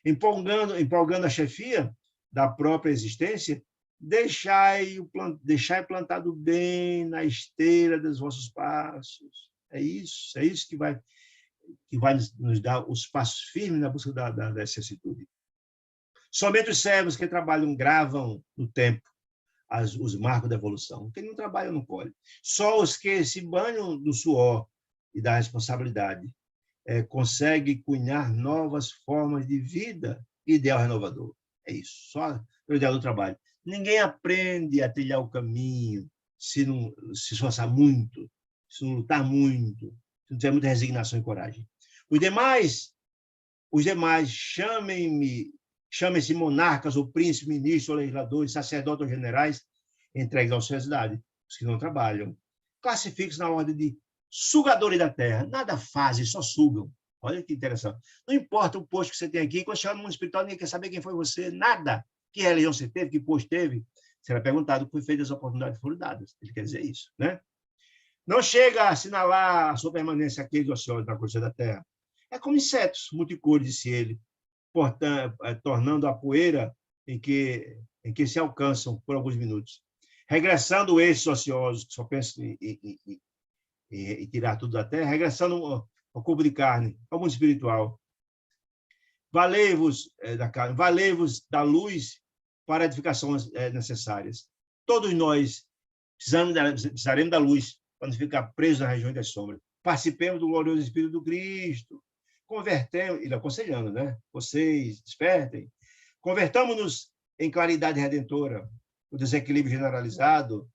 Empolgando a chefia da própria existência, deixai plantado bem na esteira dos vossos passos. É isso que vai nos dar os passos firmes na busca da excessitude. Somente os servos que trabalham gravam no tempo os marcos da evolução. Quem não trabalha não colhe. Só os que se banham do suor e da responsabilidade conseguem cunhar novas formas de vida e ideal renovador. É isso, só o ideal do trabalho. Ninguém aprende a trilhar o caminho se não se esforçar muito, se não lutar muito, se não tiver muita resignação e coragem. Os demais chamem-se monarcas, ou príncipes, ministros, ou legisladores, sacerdotes ou generais, entregues à sociedade, os que não trabalham. Classifiquem-se na ordem de sugadores da terra. Nada fazem, só sugam. Olha que interessante. Não importa o posto que você tem aqui, quando chegar no mundo espiritual, ninguém quer saber quem foi você, nada. Que religião você teve, que posto teve. Será perguntado o que foi feito, as oportunidades foram dadas. Ele quer dizer isso, né? Não chega a assinalar a sua permanência aqui dos océanos na costa da terra. É como insetos multicores, disse ele, tornando a poeira em que se alcançam por alguns minutos. Regressando esses ociosos, que só pensam em tirar tudo da terra, regressando ao corpo de carne, ao mundo espiritual. Valei-vos da carne, valei-vos da luz para edificações necessárias. Todos nós precisaremos da luz para não ficar presos na região das sombras. Participemos do glorioso Espírito do Cristo. Convertemos, ele aconselhando, né? Vocês despertem. Convertamos-nos em claridade redentora. O desequilíbrio generalizado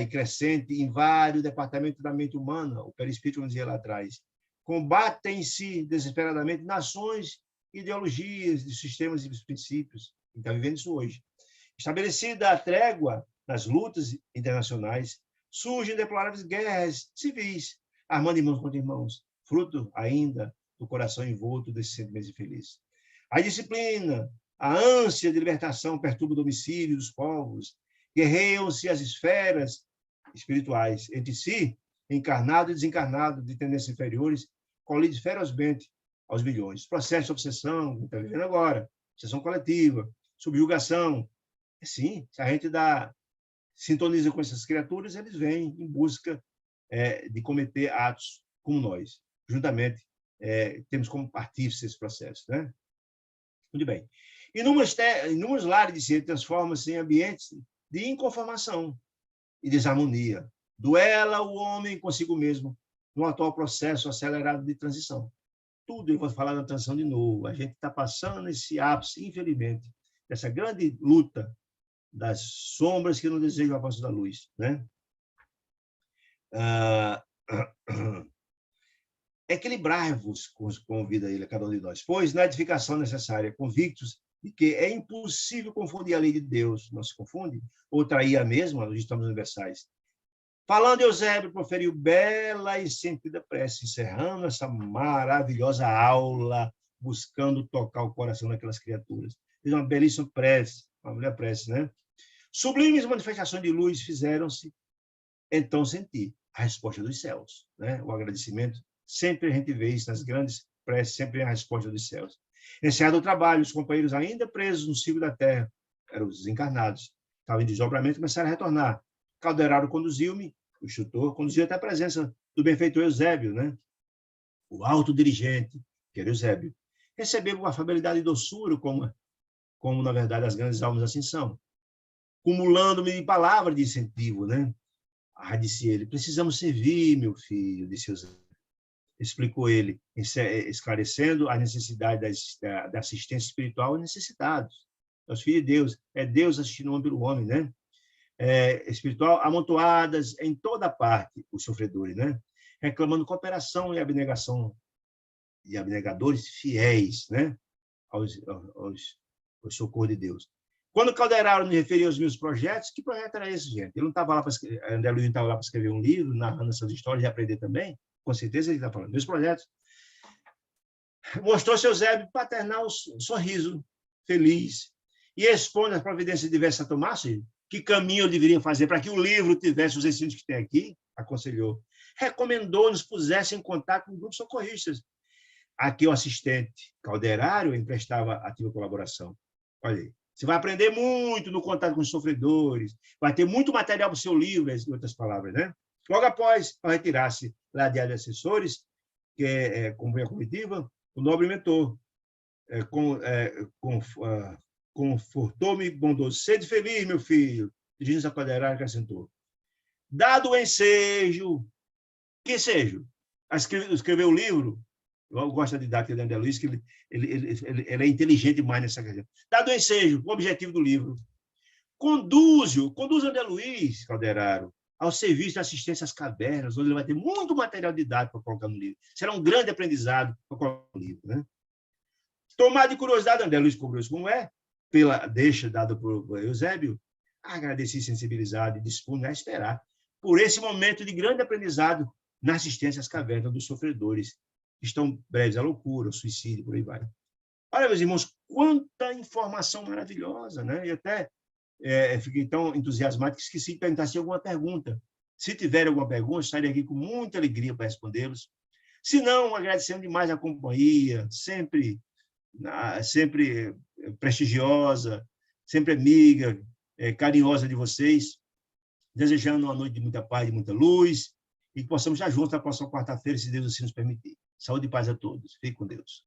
e crescente em vários departamentos da mente humana, o perispírito, como dizia lá atrás. Combatem-se desesperadamente nações, ideologias, de sistemas e princípios. A gente está vivendo isso hoje. Estabelecida a trégua nas lutas internacionais, surgem deploráveis guerras civis, armando irmãos contra irmãos, fruto ainda do coração envolto desses sentimentos infelizes. A disciplina, a ânsia de libertação perturba o domicílio dos povos, guerreiam-se as esferas espirituais entre si, encarnado e desencarnado de tendências inferiores, colidem ferozmente aos bilhões. Processo de obsessão, que está vivendo agora, obsessão coletiva, subjugação. Sim, se a gente sintoniza com essas criaturas, eles vêm em busca de cometer atos como nós. Juntamente, temos como partícipe esse processo, né? Muito bem. Inúmeros lares de si transformam-se em ambientes de inconformação e desarmonia. Duela o homem consigo mesmo no atual processo acelerado de transição. Tudo, eu vou falar da transição de novo. A gente está passando esse ápice, infelizmente, dessa grande luta das sombras que não desejam o avanço da luz, né? Equilibrai-vos com a vida dele, cada um de nós, pois na edificação necessária, convictos de que é impossível confundir a lei de Deus, não se confunde, ou trair a mesma, nós estamos universais. Falando, Eusébio proferiu bela e sentida prece, encerrando essa maravilhosa aula, buscando tocar o coração daquelas criaturas. Fez uma belíssima prece, uma mulher prece, né? Sublimes manifestações de luz fizeram-se então sentir a resposta dos céus, né? O agradecimento Sempre a gente vê isso nas grandes preces, sempre a resposta dos céus. Encerrado o trabalho, os companheiros ainda presos no ciclo da terra, eram os desencarnados, estavam em desdobramento, começaram a retornar. Calderaro conduziu-me, o instrutor, conduziu até a presença do benfeitor Eusébio, né? O alto dirigente, que era Eusébio. Recebeu com afabilidade e doçura, como, na verdade, as grandes almas assim são. Cumulando-me de palavras de incentivo, né? Ah, disse ele, precisamos servir, meu filho, disse Eusébio. Explicou ele, esclarecendo a necessidade da assistência espiritual aos necessitados. Os filhos de Deus, é Deus assistindo o homem pelo homem, né? Espiritual, amontoadas em toda parte, os sofredores, né? Reclamando cooperação e abnegação, e abnegadores fiéis, né? Ao socorro de Deus. Quando Calderaro me referia aos meus projetos, que projeto era esse, gente? Ele não estava lá para escrever, André Luiz não estava lá para escrever um livro, narrando essas histórias e aprender também? Com certeza ele está falando. Meus projetos. Mostrou seu Eusébio paternal sorriso, feliz, e expõe as providências diversas a tomar, que caminho eu deveria fazer para que o livro tivesse os ensinos que tem aqui, aconselhou. Recomendou-nos pusessem em contato com grupos socorristas. Aqui o assistente Calderário emprestava ativa colaboração. Olha aí. Você vai aprender muito no contato com os sofredores, vai ter muito material para o seu livro, em outras palavras, né? Logo após, ao retirar-se lá de assessores, que é companhia comitiva, o nobre mentor confortou-me bondoso. Sede feliz, meu filho, dirigindo-se a Calderário, acrescentou. Dado o ensejo, que ensejo? Escreveu o livro. Eu gosto da didática de André Luiz, que ele é inteligente demais nessa questão. Dado o ensejo, o objetivo do livro. Conduz André Luiz, Calderaro, ao serviço de assistência às cavernas, onde ele vai ter muito material didático para colocar no livro. Será um grande aprendizado para colocar no livro, né? Tomado de curiosidade, André Luiz cobrou-se como é, pela deixa dada por Eusébio, agradeci sensibilizado e dispondo a esperar por esse momento de grande aprendizado na assistência às cavernas dos sofredores, que estão breves à loucura, ao suicídio, por aí vai. Olha, meus irmãos, quanta informação maravilhosa, né? E até fiquei tão entusiasmado que esqueci de perguntar se tinha alguma pergunta. Se tiver alguma pergunta, estarei aqui com muita alegria para respondê-los. Se não, agradecendo demais a companhia, sempre prestigiosa, sempre amiga, carinhosa de vocês, desejando uma noite de muita paz, de muita luz, e que possamos estar juntos na próxima quarta-feira, se Deus assim nos permitir. Saúde e paz a todos. Fique com Deus.